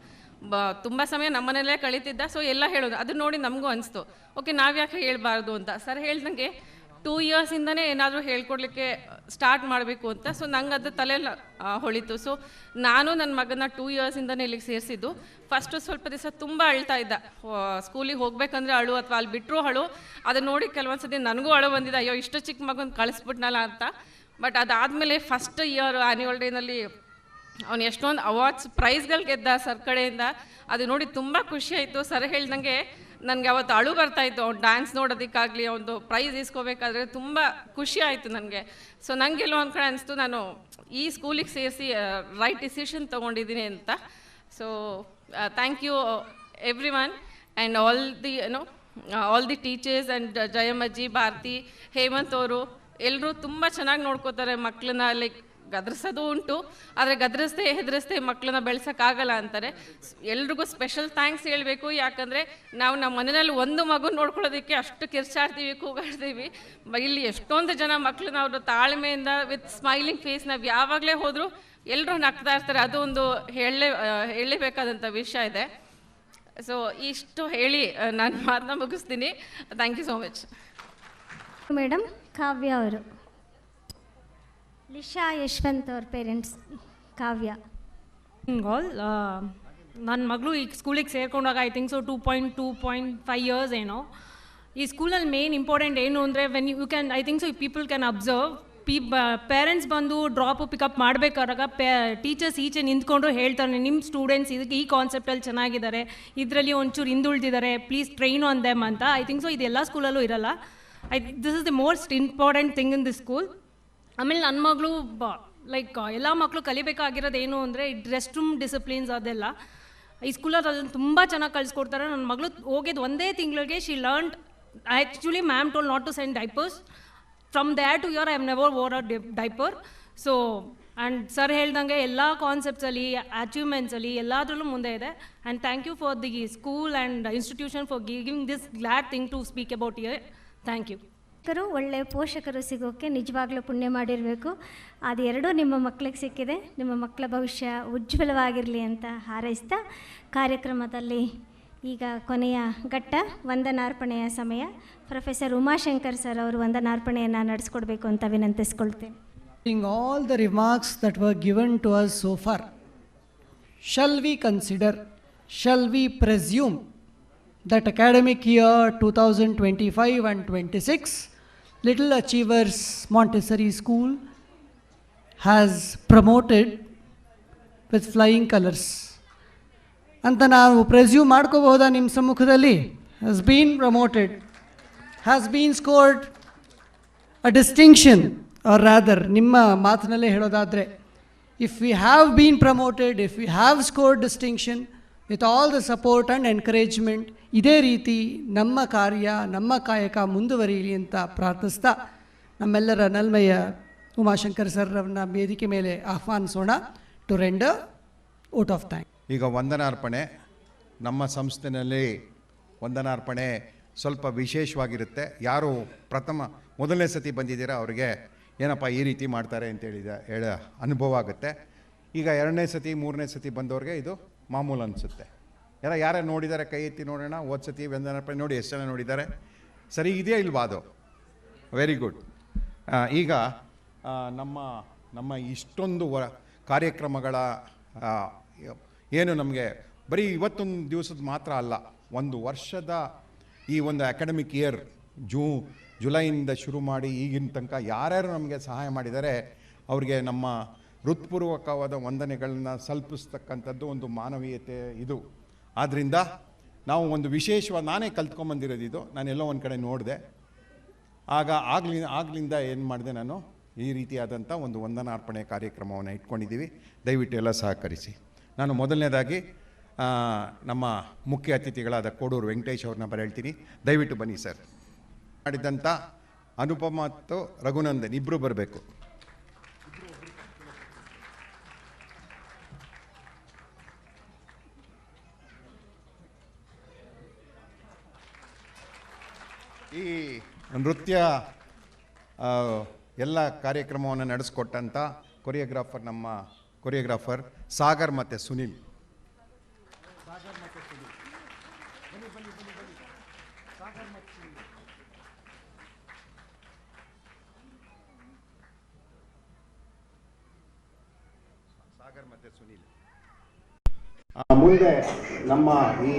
ತುಂಬ ಸಮಯ ನಮ್ಮ ಮನೆಯಲ್ಲೇ ಕಳೀತಿದ್ದ. ಸೊ ಎಲ್ಲ ಹೇಳೋದು, ಅದನ್ನ ನೋಡಿ ನಮಗೂ ಅನಿಸ್ತು, ಓಕೆ ನಾವ್ಯಾಕೆ ಹೇಳ್ಬಾರ್ದು ಅಂತ. ಸರ್ ಹೇಳ್ದಂಗೆ 2 years ಇಂದನೇ ಏನಾದರೂ ಹೇಳ್ಕೊಡ್ಲಿಕ್ಕೆ ಸ್ಟಾರ್ಟ್ ಮಾಡಬೇಕು ಅಂತ. ಸೊ ನಂಗೆ ಅದು ತಲೆಯಲ್ಲಿ ಹೊಳಿತು. ಸೊ ನಾನು ನನ್ನ ಮಗನ 2 years ಇಂದನೇ ಇಲ್ಲಿಗೆ ಸೇರಿಸಿದ್ದು. ಫಸ್ಟು ಸ್ವಲ್ಪ ದಿವಸ ತುಂಬ ಅಳ್ತಾ ಇದ್ದ, ಸ್ಕೂಲಿಗೆ ಹೋಗ್ಬೇಕಂದ್ರೆ ಅಳು ಅಥವಾ ಅಲ್ಲಿ ಬಿಟ್ಟರು ಅಳು. ಅದನ್ನ ನೋಡಿ ಕೆಲವೊಂದ್ಸತಿ ನನಗೂ ಅಳು ಬಂದಿದೆ, ಅಯ್ಯೋ ಇಷ್ಟು ಚಿಕ್ಕ ಮಗನ ಕಳಿಸ್ಬಿಟ್ನಲ್ಲ ಅಂತ. ಬಟ್ ಅದಾದಮೇಲೆ ಫಸ್ಟ್ ಇಯರ್ ಆ್ಯನ್ಯುವಲ್ ಡೇನಲ್ಲಿ ಅವನು ಎಷ್ಟೊಂದು ಅವಾರ್ಡ್ಸ್ ಪ್ರೈಸ್ಗಳು ಗೆದ್ದ ಸರ್ ಕಡೆಯಿಂದ. ಅದು ನೋಡಿ ತುಂಬ ಖುಷಿ ಆಯಿತು. ಸರ್ ಹೇಳ್ದಂಗೆ ನನಗೆ ಅವತ್ತು ಅಳು ಬರ್ತಾಯಿತ್ತು, ಅವ್ನು ಡ್ಯಾನ್ಸ್ ನೋಡೋದಕ್ಕಾಗಲಿ, ಅವನು ಪ್ರೈಸ್ ಇಸ್ಕೋಬೇಕಾದ್ರೆ ತುಂಬ ಖುಷಿ ಆಯಿತು ನನಗೆ. ಸೊ ನನಗೆಲ್ಲೋ ಒಂದು ಕಡೆ ಅನಿಸ್ತು, ನಾನು ಈ ಸ್ಕೂಲಿಗೆ ಸೇರಿಸಿ ರೈಟ್ ಡಿಸಿಷನ್ ತೊಗೊಂಡಿದ್ದೀನಿ ಅಂತ. So thank you everyone and all the teachers and ಜಯಮ್ಮಜ್ಜಿ, ಭಾರತಿ, ಹೇಮಂತ್ ಅವರು ಎಲ್ಲರೂ ತುಂಬ ಚೆನ್ನಾಗಿ ನೋಡ್ಕೋತಾರೆ ಮಕ್ಕಳನ್ನ. ಲೈಕ್ ಗದರಿಸೋದು ಉಂಟು, ಆದರೆ ಹೆದರಿಸ್ದೆ ಮಕ್ಕಳನ್ನ ಬೆಳೆಸೋಕ್ಕಾಗಲ್ಲ ಅಂತಾರೆ. ಎಲ್ರಿಗೂ ಸ್ಪೆಷಲ್ ಥ್ಯಾಂಕ್ಸ್ ಹೇಳಬೇಕು. ಯಾಕಂದರೆ ನಾವು ನಮ್ಮ ಮನೆಯಲ್ಲಿ ಒಂದು ಮಗು ನೋಡ್ಕೊಳ್ಳೋದಕ್ಕೆ ಅಷ್ಟು ಕಿರ್ಚಾಡ್ತೀವಿ, ಕೂಗಾಡ್ತೀವಿ. ಇಲ್ಲಿ ಎಷ್ಟೊಂದು ಜನ ಮಕ್ಕಳನ್ನ ಅವರು ತಾಳ್ಮೆಯಿಂದ ವಿತ್ ಸ್ಮೈಲಿಂಗ್ ಫೇಸ್ ನಾವು ಯಾವಾಗಲೇ ಹೋದರೂ ಎಲ್ಲರೂ ನಗ್ತಾ ಇರ್ತಾರೆ. ಅದು ಒಂದು ಹೇಳಲೇಬೇಕಾದಂಥ ವಿಷಯ ಇದೆ. ಸೊ ಇಷ್ಟು ಹೇಳಿ ನಾನು ಮಾತನ್ನ ಮುಗಿಸ್ತೀನಿ. Thank you so much. Madam Kavya ಅವರು. ಲಿಶಾ ಯಶವಂತ್ ಅವ್ರ ಪೇರೆಂಟ್ಸ್. ಕಾವ್ಯ. ಆಲ್ ನನ್ನ ಮಗಳು ಈಗ ಸ್ಕೂಲಿಗೆ ಸೇರ್ಕೊಂಡಾಗ ಐ ಥಿಂಕ್ ಸೊ 2.5 years ಏನೋ. ಈ ಸ್ಕೂಲಲ್ಲಿ ಮೇನ್ ಇಂಪಾರ್ಟೆಂಟ್ ಏನು ಅಂದರೆ when you can I think so people can observe parents ಬಂದು ಡ್ರಾಪ್ ಪಿಕಪ್ ಮಾಡಬೇಕಾದಾಗ ಟೀಚರ್ಸ್ ಈಚೆ ನಿಂತ್ಕೊಂಡು ಹೇಳ್ತಾರೆ, ನಿಮ್ಮ ಸ್ಟೂಡೆಂಟ್ಸ್ ಇದಕ್ಕೆ ಈ ಕಾನ್ಸೆಪ್ಟಲ್ಲಿ ಚೆನ್ನಾಗಿದ್ದಾರೆ, ಇದರಲ್ಲಿ ಒಂಚೂರು ಹಿಂದುಳಿದಿದ್ದಾರೆ, ಪ್ಲೀಸ್ ಟ್ರೈನ್ ಆನ್ ದೆಮ್ ಅಂತ. ಐ ಥಿಂಕ್ ಸೊ ಇದೆಲ್ಲ ಸ್ಕೂಲಲ್ಲೂ ಇರಲ್ಲ. This is the most important thing in this school. ಆಮೇಲೆ ನನ್ನ ಮಗಳು ಲೈಕ್ ಎಲ್ಲ ಮಕ್ಕಳು ಕಲಿಬೇಕಾಗಿರೋದು ಏನು ಅಂದರೆ ರೆಸ್ಟ್ ರೂಮ್ ಡಿಸಿಪ್ಲಿನ್ಸ್ ಅದೆಲ್ಲ ಈ ಸ್ಕೂಲಲ್ಲಿ ಅದನ್ನು ತುಂಬ ಚೆನ್ನಾಗಿ ಕಳಿಸ್ಕೊಡ್ತಾರೆ. ನನ್ನ ಮಗಳು ಹೋಗಿದ್ದು ಒಂದೇ ತಿಂಗಳಿಗೆ she learned. Actually ma'am told not to send diapers. From that two year I have never wore a diaper. So and sir ಹೇಳ್ದಂಗೆ ಎಲ್ಲ ಕಾನ್ಸೆಪ್ಟ್ಸಲ್ಲಿ ಅಚೀವ್ಮೆಂಟ್ಸಲ್ಲಿ ಎಲ್ಲದರಲ್ಲೂ ಮುಂದೆ ಇದೆ. And thank you for the school and institution for giving this glad thing to speak about year. Thank you. ಒಳ್ಳೆಯ ಪೋಷಕರು ಸಿಗೋಕ್ಕೆ ನಿಜವಾಗ್ಲೂ ಪುಣ್ಯ ಮಾಡಿರಬೇಕು. ಅದೆರಡೂ ನಿಮ್ಮ ಮಕ್ಕಳಿಗೆ ಸಿಕ್ಕಿದೆ. ನಿಮ್ಮ ಮಕ್ಕಳ ಭವಿಷ್ಯ ಉಜ್ವಲವಾಗಿರಲಿ ಅಂತ ಹಾರೈಸ್ತಾ ಕಾರ್ಯಕ್ರಮದಲ್ಲಿ ಈಗ ಕೊನೆಯ ಘಟ್ಟ ವಂದನಾರ್ಪಣೆಯ ಸಮಯ. ಪ್ರೊಫೆಸರ್ ಉಮಾಶಂಕರ್ ಸರ್ ಅವರು ವಂದನಾರ್ಪಣೆಯನ್ನು ನಡೆಸ್ಕೊಡ್ಬೇಕು ಅಂತ ವಿನಂತಿಸ್ಕೊಳ್ತೇನೆ. All the remarks that were given to us so far, shall we consider, shall we presume that academic year 2025 and 26 Little Achievers Montessori School has promoted with flying colors ಅಂತ ನಾವು presume ಮಾಡ್ಕೋಬಹುದಾ? ನಿಮ್ಮ ಸಮ್ಮುಖದಲ್ಲಿ has been promoted, has been scored a distinction, or rather ನಿಮ್ಮ ಮಾತಿನಲ್ಲೇ ಹೇಳೋದಾದರೆ, if we have been promoted, if we have scored distinction with all the support and encouragement, ಇದೇ ರೀತಿ ನಮ್ಮ ಕಾರ್ಯ ನಮ್ಮ ಕಾಯಕ ಮುಂದುವರಿಯಲಿ ಅಂತ ಪ್ರಾರ್ಥಿಸ್ತಾ ನಮ್ಮೆಲ್ಲರ ನಲ್ಮೆಯ ಉಮಾಶಂಕರ್ ಸರ್ ಅವರನ್ನ ವೇದಿಕೆ ಮೇಲೆ ಆಹ್ವಾನಿಸೋಣ to render vote of thanks. ಈಗ ವಂದನಾರ್ಪಣೆ ನಮ್ಮ ಸಂಸ್ಥೆಯಲ್ಲಿ ವಂದನಾರ್ಪಣೆ ಸ್ವಲ್ಪ ವಿಶೇಷವಾಗಿರುತ್ತೆ. ಯಾರು ಮೊದಲನೇ ಸತಿ ಬಂದಿದ್ದೀರಾ ಅವರಿಗೆ ಏನಪ್ಪ ಈ ರೀತಿ ಮಾಡ್ತಾರೆ ಅಂತೇಳಿ ಅನುಭವ ಆಗುತ್ತೆ. ಈಗ 2ನೇ ಸತಿ 3ನೇ ಸತಿ ಬಂದವ್ರಿಗೆ ಇದು ಮಾಮೂಲು ಅನಿಸುತ್ತೆ. ಯಾರೇ ನೋಡಿದ್ದಾರೆ ಕೈ ಎತ್ತಿ ನೋಡೋಣ. ಹೋದ ಸತಿ ವಂದನಾರ್ಪಣೆ ನೋಡಿ ಎಷ್ಟು ಜನ ನೋಡಿದ್ದಾರೆ? ಸರಿ ಇದೆಯಾ ಇಲ್ವಾ? ಅದು ವೆರಿ ಗುಡ್. ಈಗ ನಮ್ಮ ಇಷ್ಟೊಂದು ಕಾರ್ಯಕ್ರಮಗಳ ಏನು ನಮಗೆ ಬರೀ ಇವತ್ತೊಂದು ದಿವಸದ ಮಾತ್ರ ಅಲ್ಲ, ಒಂದು ವರ್ಷದ ಈ ಒಂದು ಅಕಾಡೆಮಿಕ್ ಇಯರ್ ಜುಲೈಯಿಂದ ಶುರು ಮಾಡಿ ಈಗಿನ ತನಕ ಯಾರ್ಯಾರು ನಮಗೆ ಸಹಾಯ ಮಾಡಿದ್ದಾರೆ ಅವ್ರಿಗೆ ನಮ್ಮ ಹೃತ್ಪೂರ್ವಕವಾದ ವಂದನೆಗಳನ್ನ ಸಲ್ಲಿಸ್ತಕ್ಕಂಥದ್ದು ಒಂದು ಮಾನವೀಯತೆ ಇದು. ಆದ್ದರಿಂದ ನಾವು ಒಂದು ವಿಶೇಷವಾಗಿ ನಾನೇ ಕಲ್ತ್ಕೊಂಬಂದಿರೋದು ಇದು. ನಾನೆಲ್ಲೋ ಒಂದು ಕಡೆ ನೋಡಿದೆ, ಆಗ್ಲಿಂದ ಏನು ಮಾಡಿದೆ, ನಾನು ಈ ರೀತಿಯಾದಂಥ ಒಂದು ವಂದನಾರ್ಪಣೆ ಕಾರ್ಯಕ್ರಮವನ್ನು ಇಟ್ಕೊಂಡಿದ್ದೀವಿ. ದಯವಿಟ್ಟು ಎಲ್ಲ ಸಹಕರಿಸಿ. ನಾನು ಮೊದಲನೇದಾಗಿ ನಮ್ಮ ಮುಖ್ಯ ಅತಿಥಿಗಳಾದ ಕೋಡೂರು ವೆಂಕಟೇಶ್ ಅವ್ರನ್ನ ಬರೇಳ್ತೀನಿ. ದಯವಿಟ್ಟು ಬನ್ನಿ ಸರ್. ಮಾಡಿದಂಥ ಅನುಪಮ ಮತ್ತು ರಘುನಂದನ್ ಇಬ್ಬರು ಬರಬೇಕು. ಈ ನೃತ್ಯ ಎಲ್ಲ ಕಾರ್ಯಕ್ರಮವನ್ನು ನಡೆಸ್ಕೊಟ್ಟಂಥ ನಮ್ಮ ಕೊರಿಯೋಗ್ರಾಫರ್ ಸಾಗರ್ ಮತ್ತು ಸುನಿಲ್. ಮುಂದೆ ನಮ್ಮ ಈ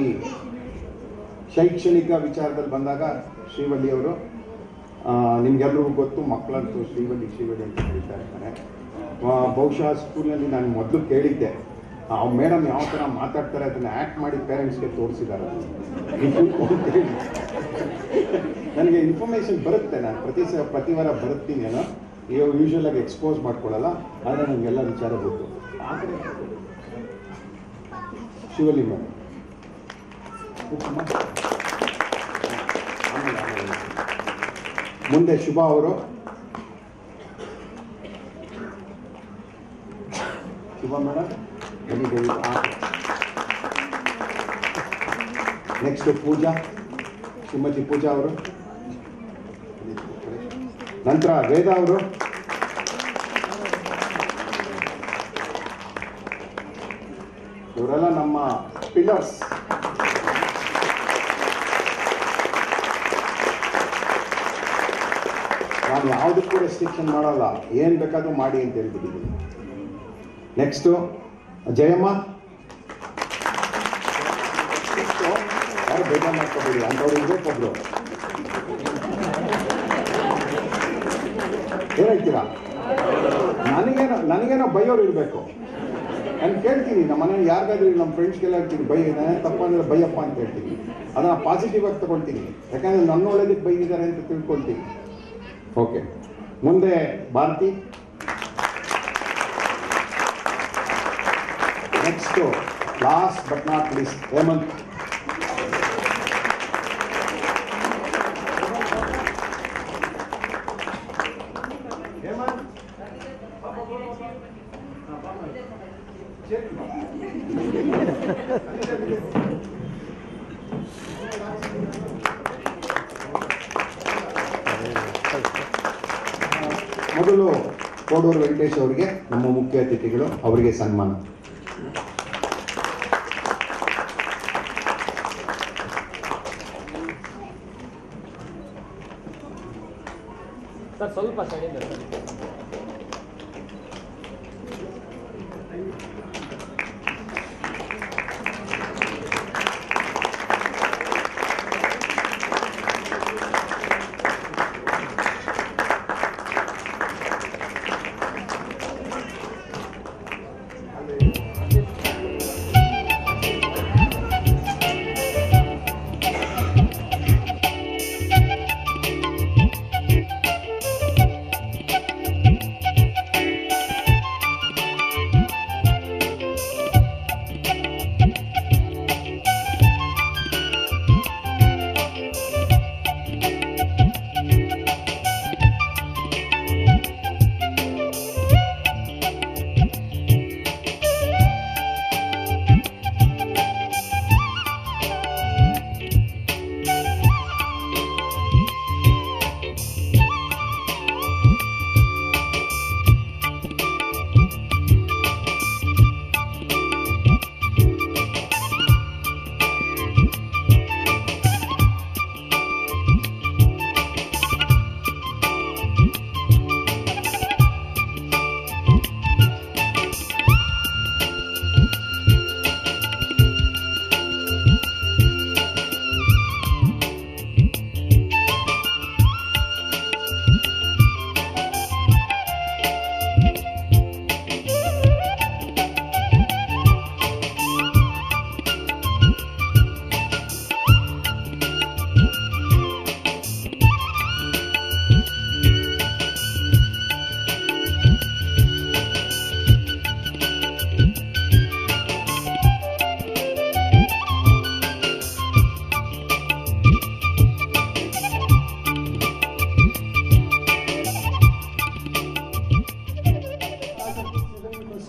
ಶೈಕ್ಷಣಿಕ ವಿಚಾರದಲ್ಲಿ ಬಂದಾಗ ಶ್ರೀವಳ್ಳಿಯವರು, ನಿಮ್ಗೆಲ್ರಿಗೂ ಗೊತ್ತು, ಮಕ್ಕಳಂತೂ ಶ್ರೀವಳ್ಳಿ ಅಂತ ಹೇಳ್ತಾ ಇರ್ತಾರೆ. ಬಹುಶಃ ಸ್ಕೂಲ್ನಲ್ಲಿ ನಾನು ಮೊದಲು ಕೇಳಿದ್ದೆ, ಮೇಡಮ್ ಯಾವ ಥರ ಮಾತಾಡ್ತಾರೆ ಅದನ್ನು ಆ್ಯಕ್ಟ್ ಮಾಡಿ ಪೇರೆಂಟ್ಸ್ಗೆ ತೋರಿಸಿದ್ದಾರೆ. ನನಗೆ ಇನ್ಫಾರ್ಮೇಷನ್ ಬರುತ್ತೆ, ನಾನು ಪ್ರತಿ ವಾರ ಬರುತ್ತೀನಿ. ನಾನು ಯೂಶ್ವಲಾಗಿ ಎಕ್ಸ್ಪೋಸ್ ಮಾಡ್ಕೊಳ್ಳಲ್ಲ, ಆದರೆ ನನಗೆಲ್ಲ ವಿಚಾರ ಗೊತ್ತು. ಶಿವಳ್ಳಿ ಮೇಡಮ್, ಮುಂದೆ ಶುಭ ಅವರು, ಶುಭ ಮೇಡಮ್. ನೆಕ್ಸ್ಟ್ ಪೂಜಾ, ಶ್ರೀಮತಿ ಪೂಜಾ ಅವರು. ನಂತರ ವೇದ ಅವರು. ಇವರೆಲ್ಲ ನಮ್ಮ ಪಿಲ್ಲರ್ಸ್. ನಾನು ಯಾವುದಕ್ಕೂ ರೆಸ್ಟ್ರಿಕ್ಷನ್ ಮಾಡಲ್ಲ, ಏನು ಬೇಕಾದ್ರೂ ಮಾಡಿ ಅಂತ ಹೇಳ್ಬಿಟ್ಟಿದ್ದೀನಿ. ನೆಕ್ಸ್ಟು ಜಯಮ್ಮ. ಯಾರು ಬೇಗ ಮಾಡ್ಕೋಬೇಡಿ, ಅಂಥವ್ರು ಇರಬೇಕೊಬ್ರು. ಏನು ಹೇಳ್ತೀರಾ? ನನಗೇನೋ ಬೈಯೋರು ಇರಬೇಕು. ನಾನು ಕೇಳ್ತೀನಿ, ನಮ್ಮ ಮನೇಲಿ ಯಾರಿಗಾದ್ರೂ ನಮ್ಮ ಫ್ರೆಂಡ್ಸ್ಗೆಲ್ಲ ಹೇಳ್ತೀನಿ, ತಪ್ಪಂದ್ರೆ ಬೈಯಪ್ಪ ಅಂತ ಹೇಳ್ತೀನಿ. ಅದನ್ನು ಪಾಸಿಟಿವ್ ಆಗಿ ತಗೊಳ್ತೀನಿ, ಯಾಕಂದರೆ ನನ್ನ ಒಳ್ಳೇದಕ್ಕೆ ಬೈದಿದ್ದಾರೆ ಅಂತ ತಿಳ್ಕೊಳ್ತೀನಿ. ಓಕೆ, ಮುಂದೆ Bharathi. Next last but not least Hemanth. ಮೊದಲು ಕೋಡೂರು ವೆಂಕಟೇಶ್ ಅವರಿಗೆ, ನಮ್ಮ ಮುಖ್ಯ ಅತಿಥಿಗಳು, ಅವರಿಗೆ ಸನ್ಮಾನ. ಸರ್ ಸ್ವಲ್ಪ ಸೈಡಿಂದ sir.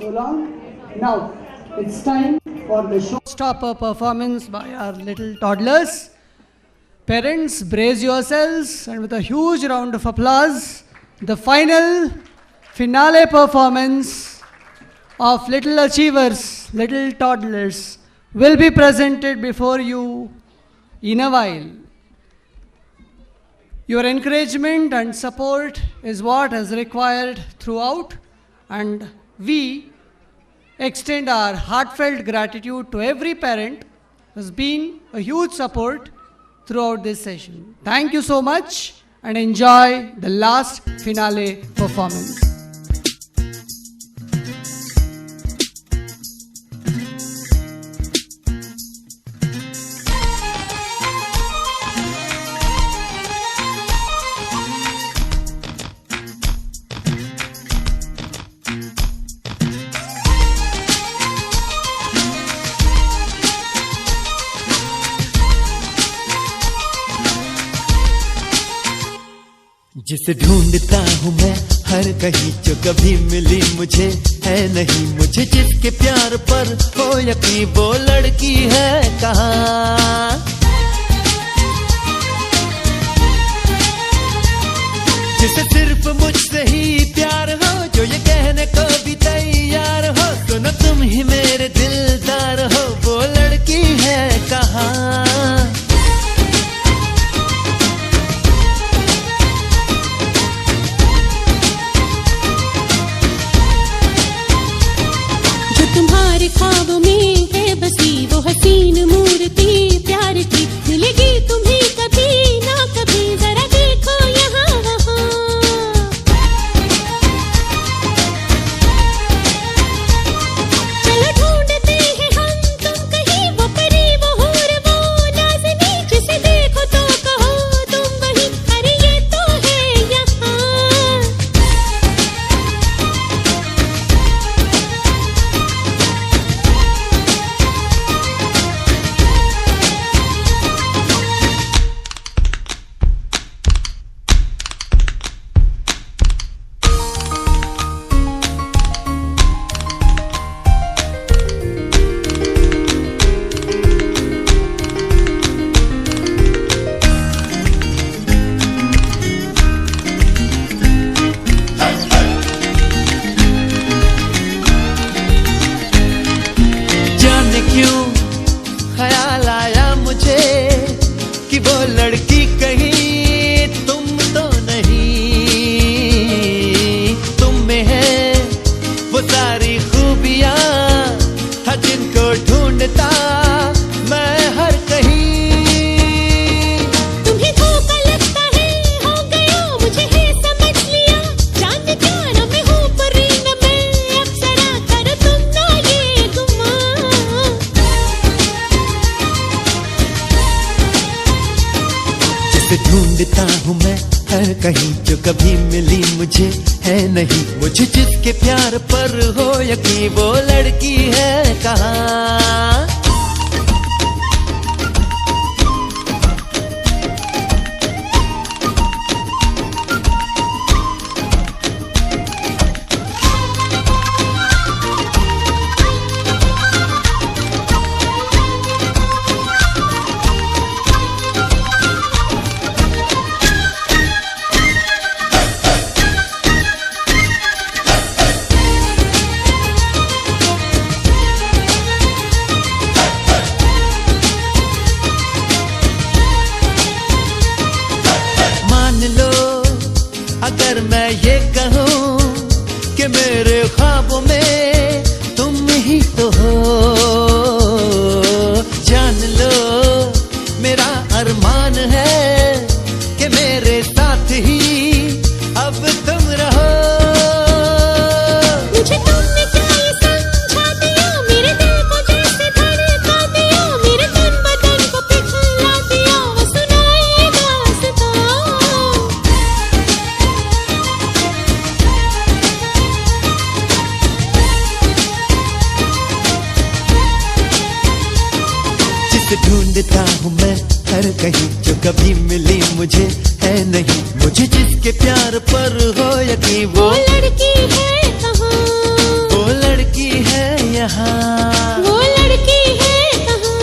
so long. Now, it's time for the showstopper performance by our little toddlers. Parents, brace yourselves, and with a huge round of applause, the final finale performance of Little Achievers, Little Toddlers, will be presented before you in a while. Your encouragement and support is what is required throughout, and we extend our heartfelt gratitude to every parent who has been a huge support throughout this session. Thank you so much and enjoy the last finale performance. जिसे ढूंढता हूँ मैं हर कहीं, जो कभी मिली मुझे है नहीं, मुझे जिसके प्यार पर हो यकीन, वो लड़की है कहाँ। जिसे सिर्फ मुझसे ही प्यार हो, जो ये कहने को भी तैयार हो, सुनो तुम ही मेरे दिलदार हो, वो लड़की है कहाँ। ख्वाब में है बसी वो हसीन मूर्ति प्यार की, मिलेगी तुम्हें कभी ना कभी, जरा देखो यहाँ वहाँ। चलो ढूंढते हैं हम तुम कहीं, वो परी वो हूर वो नाज़नी, जिसे देखो तो कहो तुम वही, अरे ये तो है यहाँ। ख्याल आया मुझे कि वो लड़की कहीं तुम तो नहीं, तुम में है वो सारी खूबियां था जिनको ढूंढता मैं हर कहीं। तुम्हें धोखा लगता है हो गया, मुझे है समझ लिया, चांद प्यारा मैं हूँ परी न मैं अप्सरा, करो तुम ना ये गुमा। जिसे ढूंढता हूँ मैं हर कहीं, जो कभी मिली मुझे है नहीं, मुझे जिसके प्यार पर हो यकीन, वो लड़की है कहाँ। अगर मैं ये कहूँ कि मेरे ख्वाबों में तुम ही तो हो, जान लो मेरा अरमान है कि मेरे साथ ही अब तुम रहो। मुझे तुमने क्या ये समझा दिया, मेरे दिल को जैसे धड़का दिया, मेरे तन बदन को पिघला दिया, वो सुनाए दास्तां। ढूंढता हूँ मैं हर कहीं, जो कभी मिली मुझे है नहीं, मुझे जिसके प्यार पर हो यकीन, वो लड़की है कहाँ, वो लड़की यहाँ, वो लड़की है कहाँ,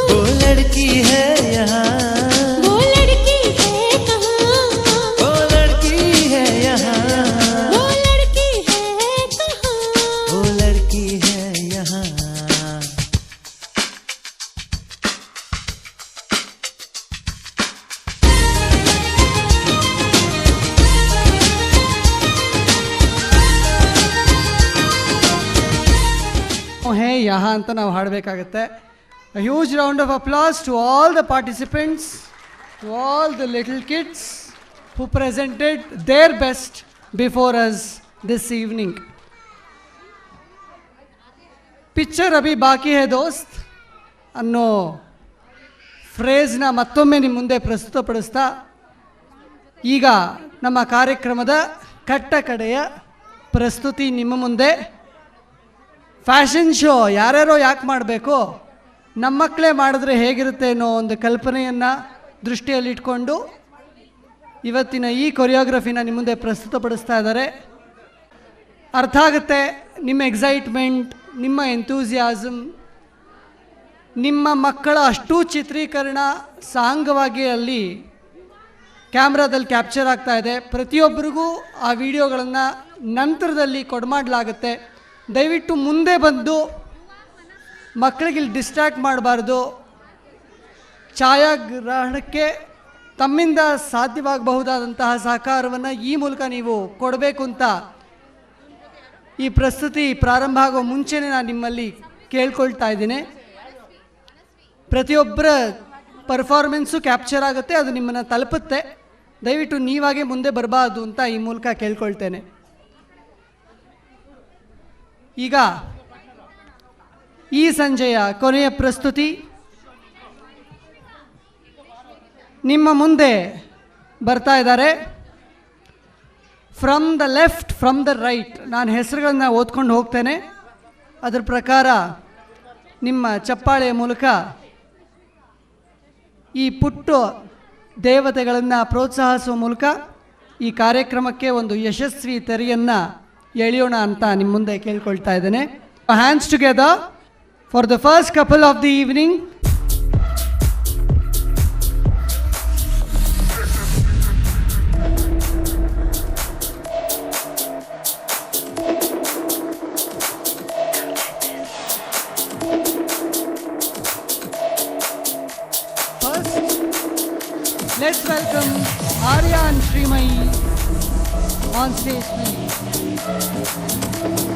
वो लड़की है यहाँ, वो लड़की है कहाँ, वो लड़की है यहाँ, वो लड़की है कहाँ। वो लड़की है यहाँ। ಹೇ ಯಹಾ ಅಂತ ನಾವು ಹಾಡಬೇಕಾಗತ್ತೆ. A huge round of applause to all the participants, to all the little kids who presented their best before us this evening. Picture Abhi ಬಾಕಿ ಹೇ ದೋಸ್ತ್ ಅನ್ನೋ ಫ್ರೇಜ್ನ ಮತ್ತೊಮ್ಮೆ ನಿಮ್ಮ ಮುಂದೆ ಪ್ರಸ್ತುತಪಡಿಸ್ತಾ ಈಗ ನಮ್ಮ ಕಾರ್ಯಕ್ರಮದ ಕಟ್ಟ ಕಡೆಯ ಪ್ರಸ್ತುತಿ ನಿಮ್ಮ ಮುಂದೆ. ಫ್ಯಾಷನ್ ಶೋ ಯಾರ್ಯಾರೋ ಯಾಕೆ ಮಾಡಬೇಕು, ನಮ್ಮ ಮಕ್ಕಳೇ ಮಾಡಿದ್ರೆ ಹೇಗಿರುತ್ತೆ ಅನ್ನೋ ಒಂದು ಕಲ್ಪನೆಯನ್ನು ದೃಷ್ಟಿಯಲ್ಲಿಟ್ಕೊಂಡು ಇವತ್ತಿನ ಈ ಕೊರಿಯೋಗ್ರಫಿನ ನಿಮ್ಮ ಮುಂದೆ ಪ್ರಸ್ತುತಪಡಿಸ್ತಾ ಇದ್ದಾರೆ. ಅರ್ಥ ಆಗುತ್ತೆ ನಿಮ್ಮ ಎಕ್ಸೈಟ್ಮೆಂಟ್, ನಿಮ್ಮ ಎಂಥೂಸಿಯಾಸಮ್, ನಿಮ್ಮ ಮಕ್ಕಳ ಅಷ್ಟೂ ಚಿತ್ರೀಕರಣ ಸಾಂಗವಾಗಿ ಅಲ್ಲಿ ಕ್ಯಾಮ್ರಾದಲ್ಲಿ ಕ್ಯಾಪ್ಚರ್ ಆಗ್ತಾ ಇದೆ. ಪ್ರತಿಯೊಬ್ಬರಿಗೂ ಆ ವಿಡಿಯೋಗಳನ್ನು ನಂತರದಲ್ಲಿ ಕೊಡಮಾಡಲಾಗುತ್ತೆ. ದಯವಿಟ್ಟು ಮುಂದೆ ಬಂದು ಮಕ್ಕಳಿಗೆ ಇಲ್ಲಿ ಡಿಸ್ಟ್ರ್ಯಾಕ್ಟ್ ಮಾಡಬಾರ್ದು. ಛಾಯಾಗ್ರಹಣಕ್ಕೆ ತಮ್ಮಿಂದ ಸಾಧ್ಯವಾಗಬಹುದಾದಂತಹ ಸಹಕಾರವನ್ನು ಈ ಮೂಲಕ ನೀವು ಕೊಡಬೇಕು ಅಂತ ಈ ಪ್ರಸ್ತುತಿ ಪ್ರಾರಂಭ ಆಗೋ ಮುಂಚೆನೇ ನಾನು ನಿಮ್ಮಲ್ಲಿ ಕೇಳ್ಕೊಳ್ತಾ ಇದ್ದೀನಿ. ಪ್ರತಿಯೊಬ್ಬರ ಪರ್ಫಾರ್ಮೆನ್ಸು ಕ್ಯಾಪ್ಚರ್ ಆಗುತ್ತೆ, ಅದು ನಿಮ್ಮನ್ನು ತಲುಪುತ್ತೆ. ದಯವಿಟ್ಟು ನೀವಾಗೆ ಮುಂದೆ ಬರಬಾರ್ದು ಅಂತ ಈ ಮೂಲಕ ಕೇಳ್ಕೊಳ್ತೇನೆ. ಈಗ ಈ ಸಂಜೆಯ ಕೊನೆಯ ಪ್ರಸ್ತುತಿ ನಿಮ್ಮ ಮುಂದೆ ಬರ್ತಾ ಇದ್ದಾರೆ. From the left, from the right, ನಾನು ಹೆಸರುಗಳನ್ನು ಓದ್ಕೊಂಡು ಹೋಗ್ತೇನೆ. ಅದರ ಪ್ರಕಾರ ನಿಮ್ಮ ಚಪ್ಪಾಳೆಯ ಮೂಲಕ ಈ ಪುಟ್ಟ ದೇವತೆಗಳನ್ನು ಪ್ರೋತ್ಸಾಹಿಸುವ ಮೂಲಕ ಈ ಕಾರ್ಯಕ್ರಮಕ್ಕೆ ಒಂದು ಯಶಸ್ವಿ ತೆರೆಯನ್ನು ಎಳೆಯೋಣ ಅಂತ ನಿಮ್ಮ ಮುಂದೆ ಕೇಳ್ಕೊಳ್ತಾ ಇದ್ದೇನೆ. Hands together for the first couple of the evening. Let's welcome Arya and Srimayi on stage, please.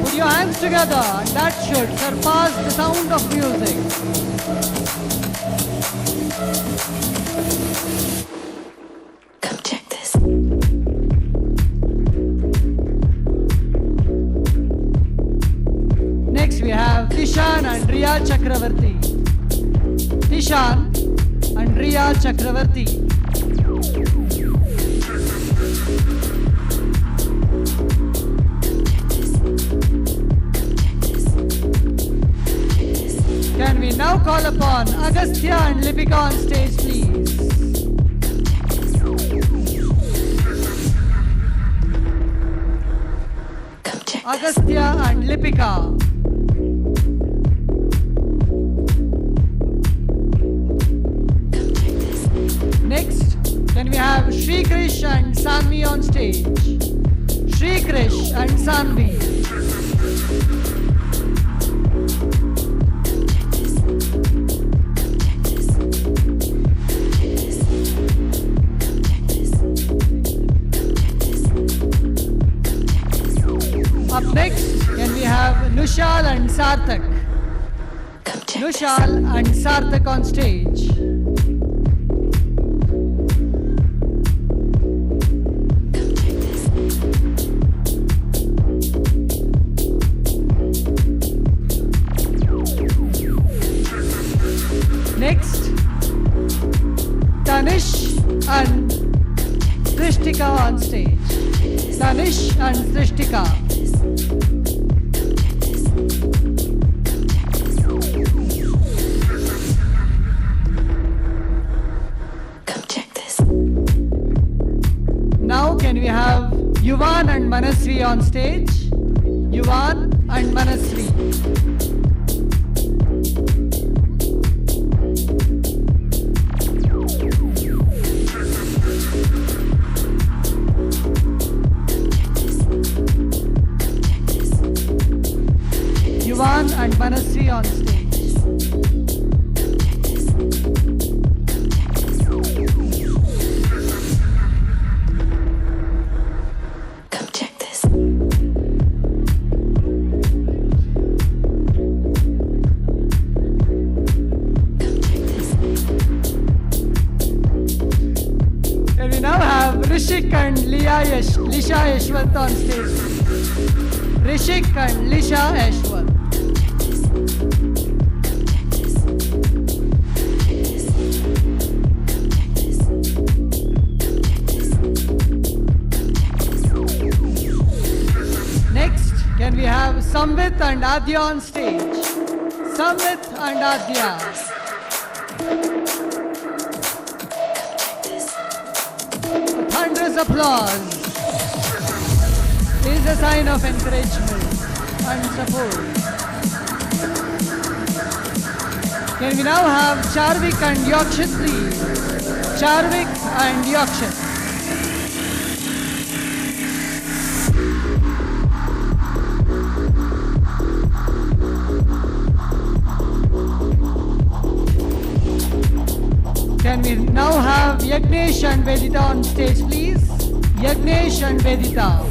Put your hands together and that should surpass the sound of music. Come check this. Next we have Tishan and Riya Chakravarti. Tishan and Riya Chakravarti. Can we now call upon Agastya and Lipika on stage, please? Agastya and Lipika. Next, can we have Shri Krish and Sanvi on stage? Shri Krish and Sanvi. Up next, can we have Nushal and Sarthak? Nushal and Sarthak on stage. Next, Tanish and Srishtika on stage. Tanish and Srishtika. Now can we have Yuvan and Manasvi on stage? Yuvan and Manasvi. Yuvan and Manasri on stage. Come check this. And we now have Rishik and Lisha Yashwant on stage. Rishik and Lisha Yashwant. Next, can we have Samvit and Adya on stage? Samvit and Adya. A thunderous applause is a sign of encouragement and support. Can we now have Charvik and Yakshit, please? Charvik and Yakshit. Can we now have Yagnesh and Vedita on stage, please? Yagnesh and Vedita.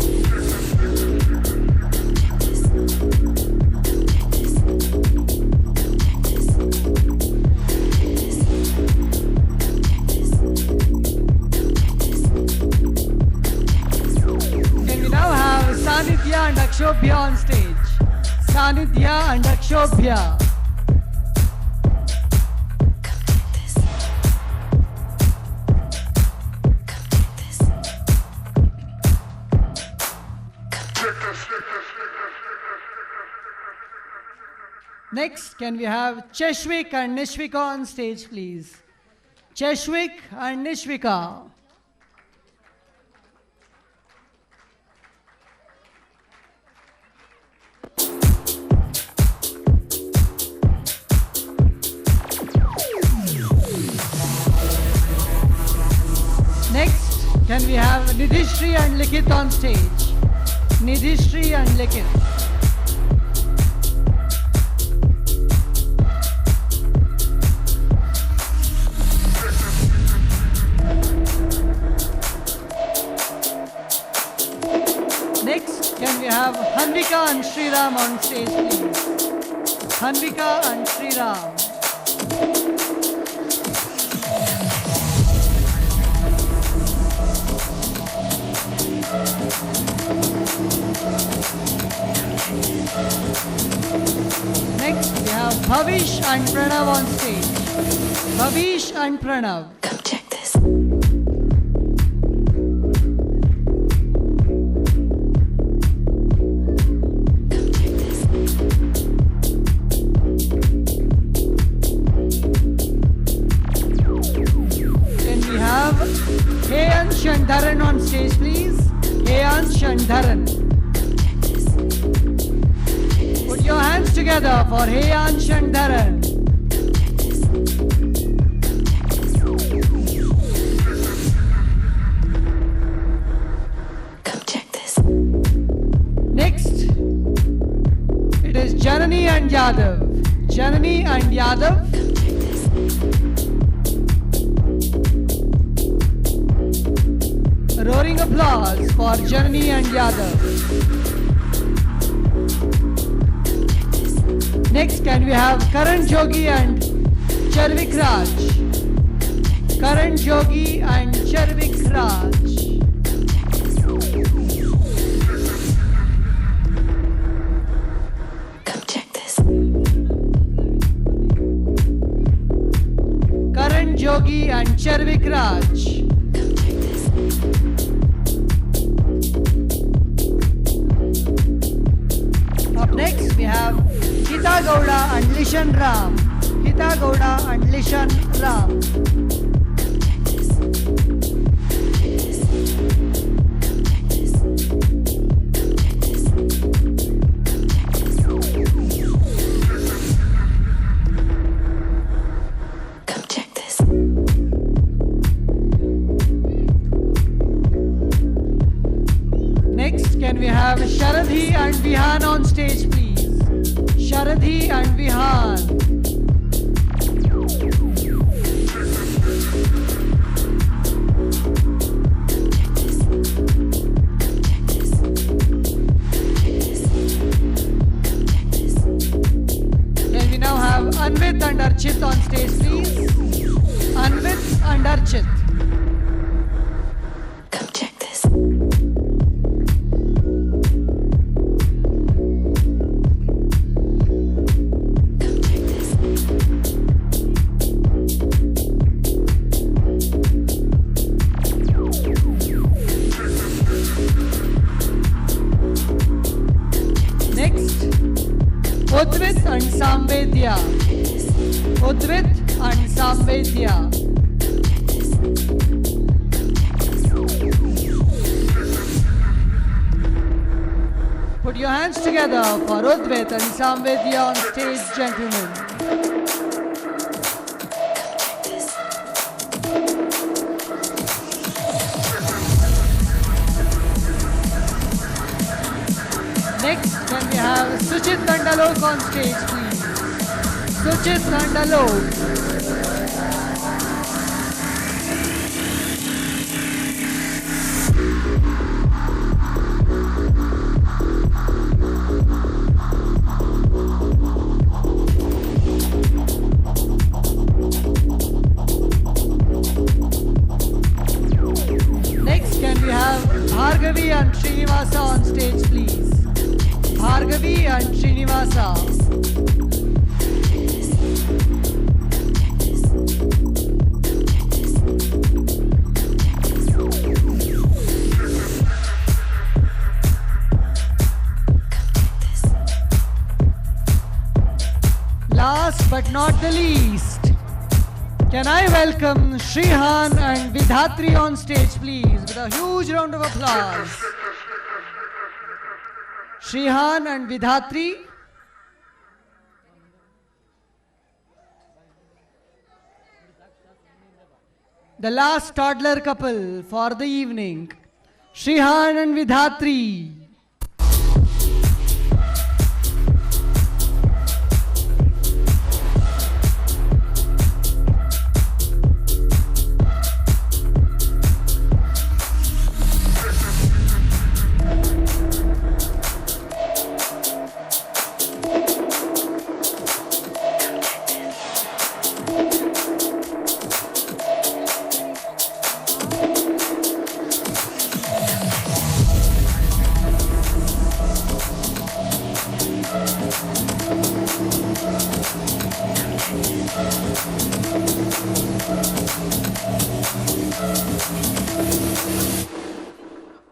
Can we now have Sanidhya and Akshobhya on stage? Sanidhya and Akshobhya. Next, can we have Cheshwik and Nishvika on stage, please? Cheshwik and Nishvika. Next, can we have Nidhishri and Likith on stage? Nidhishri and Likith. Next, can we have Hanvika and Sriram on stage, please? Hanvika and Sriram. Next, we have Bhavish and Pranav on stage. Bhavish and Pranav. Come check this. Can we have Heyansh and Dharan on stage, please? Heyansh and Dharan. Put your hands together for Heyansh and Dharan. Come check this. Next, it is Janani and Yadav. Janani and Yadav. A roaring applause for Janani and Yadav. Next, can we have Karan Jogi and Charvik Raj? Karan Jogi and Charvik Raj. Come check this. Karan Jogi and Charvik Raj. Up next, we have Hita Gowda and Lishan Ram. Hita Gowda and Lishan Ram. Can we have Sharadhi and Vihan on stage, please? Sharadhi and Vihan. Can we now have Anvit and Archit on stage, please? Anvit and Archit. Come check this. Next, Udvit and Samvedya. Udvit and Samvedya. Put your hands together for Udvit and Samvedya on stage, gentlemen. Next, can we have Suchit Nandalok on stage, please? Suchit Nandalok. Next, can we have Bhargavi and Srinivasa on stage, please? Bhargavi and Srinivasa. Last but not the least, can I welcome Shrihan and Vidhatri on stage, please, with a huge round of applause. Shrihan and Vidhatri. The last toddler couple for the evening. Shrihan and Vidhatri.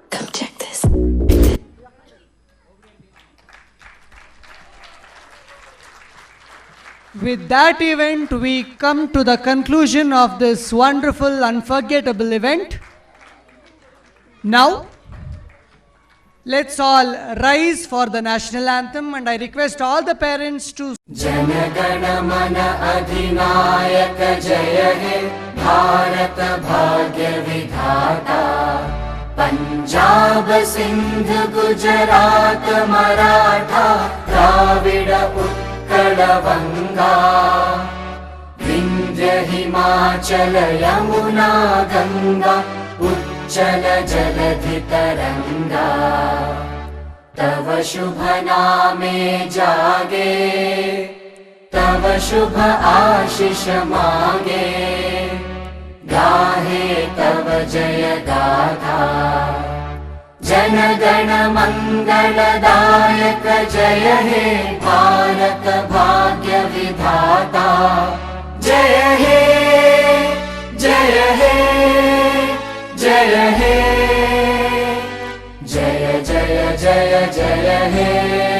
Come check this. With that event, we come to the conclusion of this wonderful, unforgettable event. Now, let's all rise for the national anthem, and I request all the parents to जनगण मन अधिनायक जय हे भारत भाग्य विधाता पंजाब सिंध गुजरात मराठा द्राविड उत्कल बंगा विंध्य हिमाचल यमुना गंगा उच्चल जलधि तरंगा तव शुभ नामे जागे तव शुभ आशीष मागे गाहे तव जय गाथा जन गण मंगलदायक जय हे भारत भाग्य विधाता जय हे जय हे जय हे जय जय जय जय हे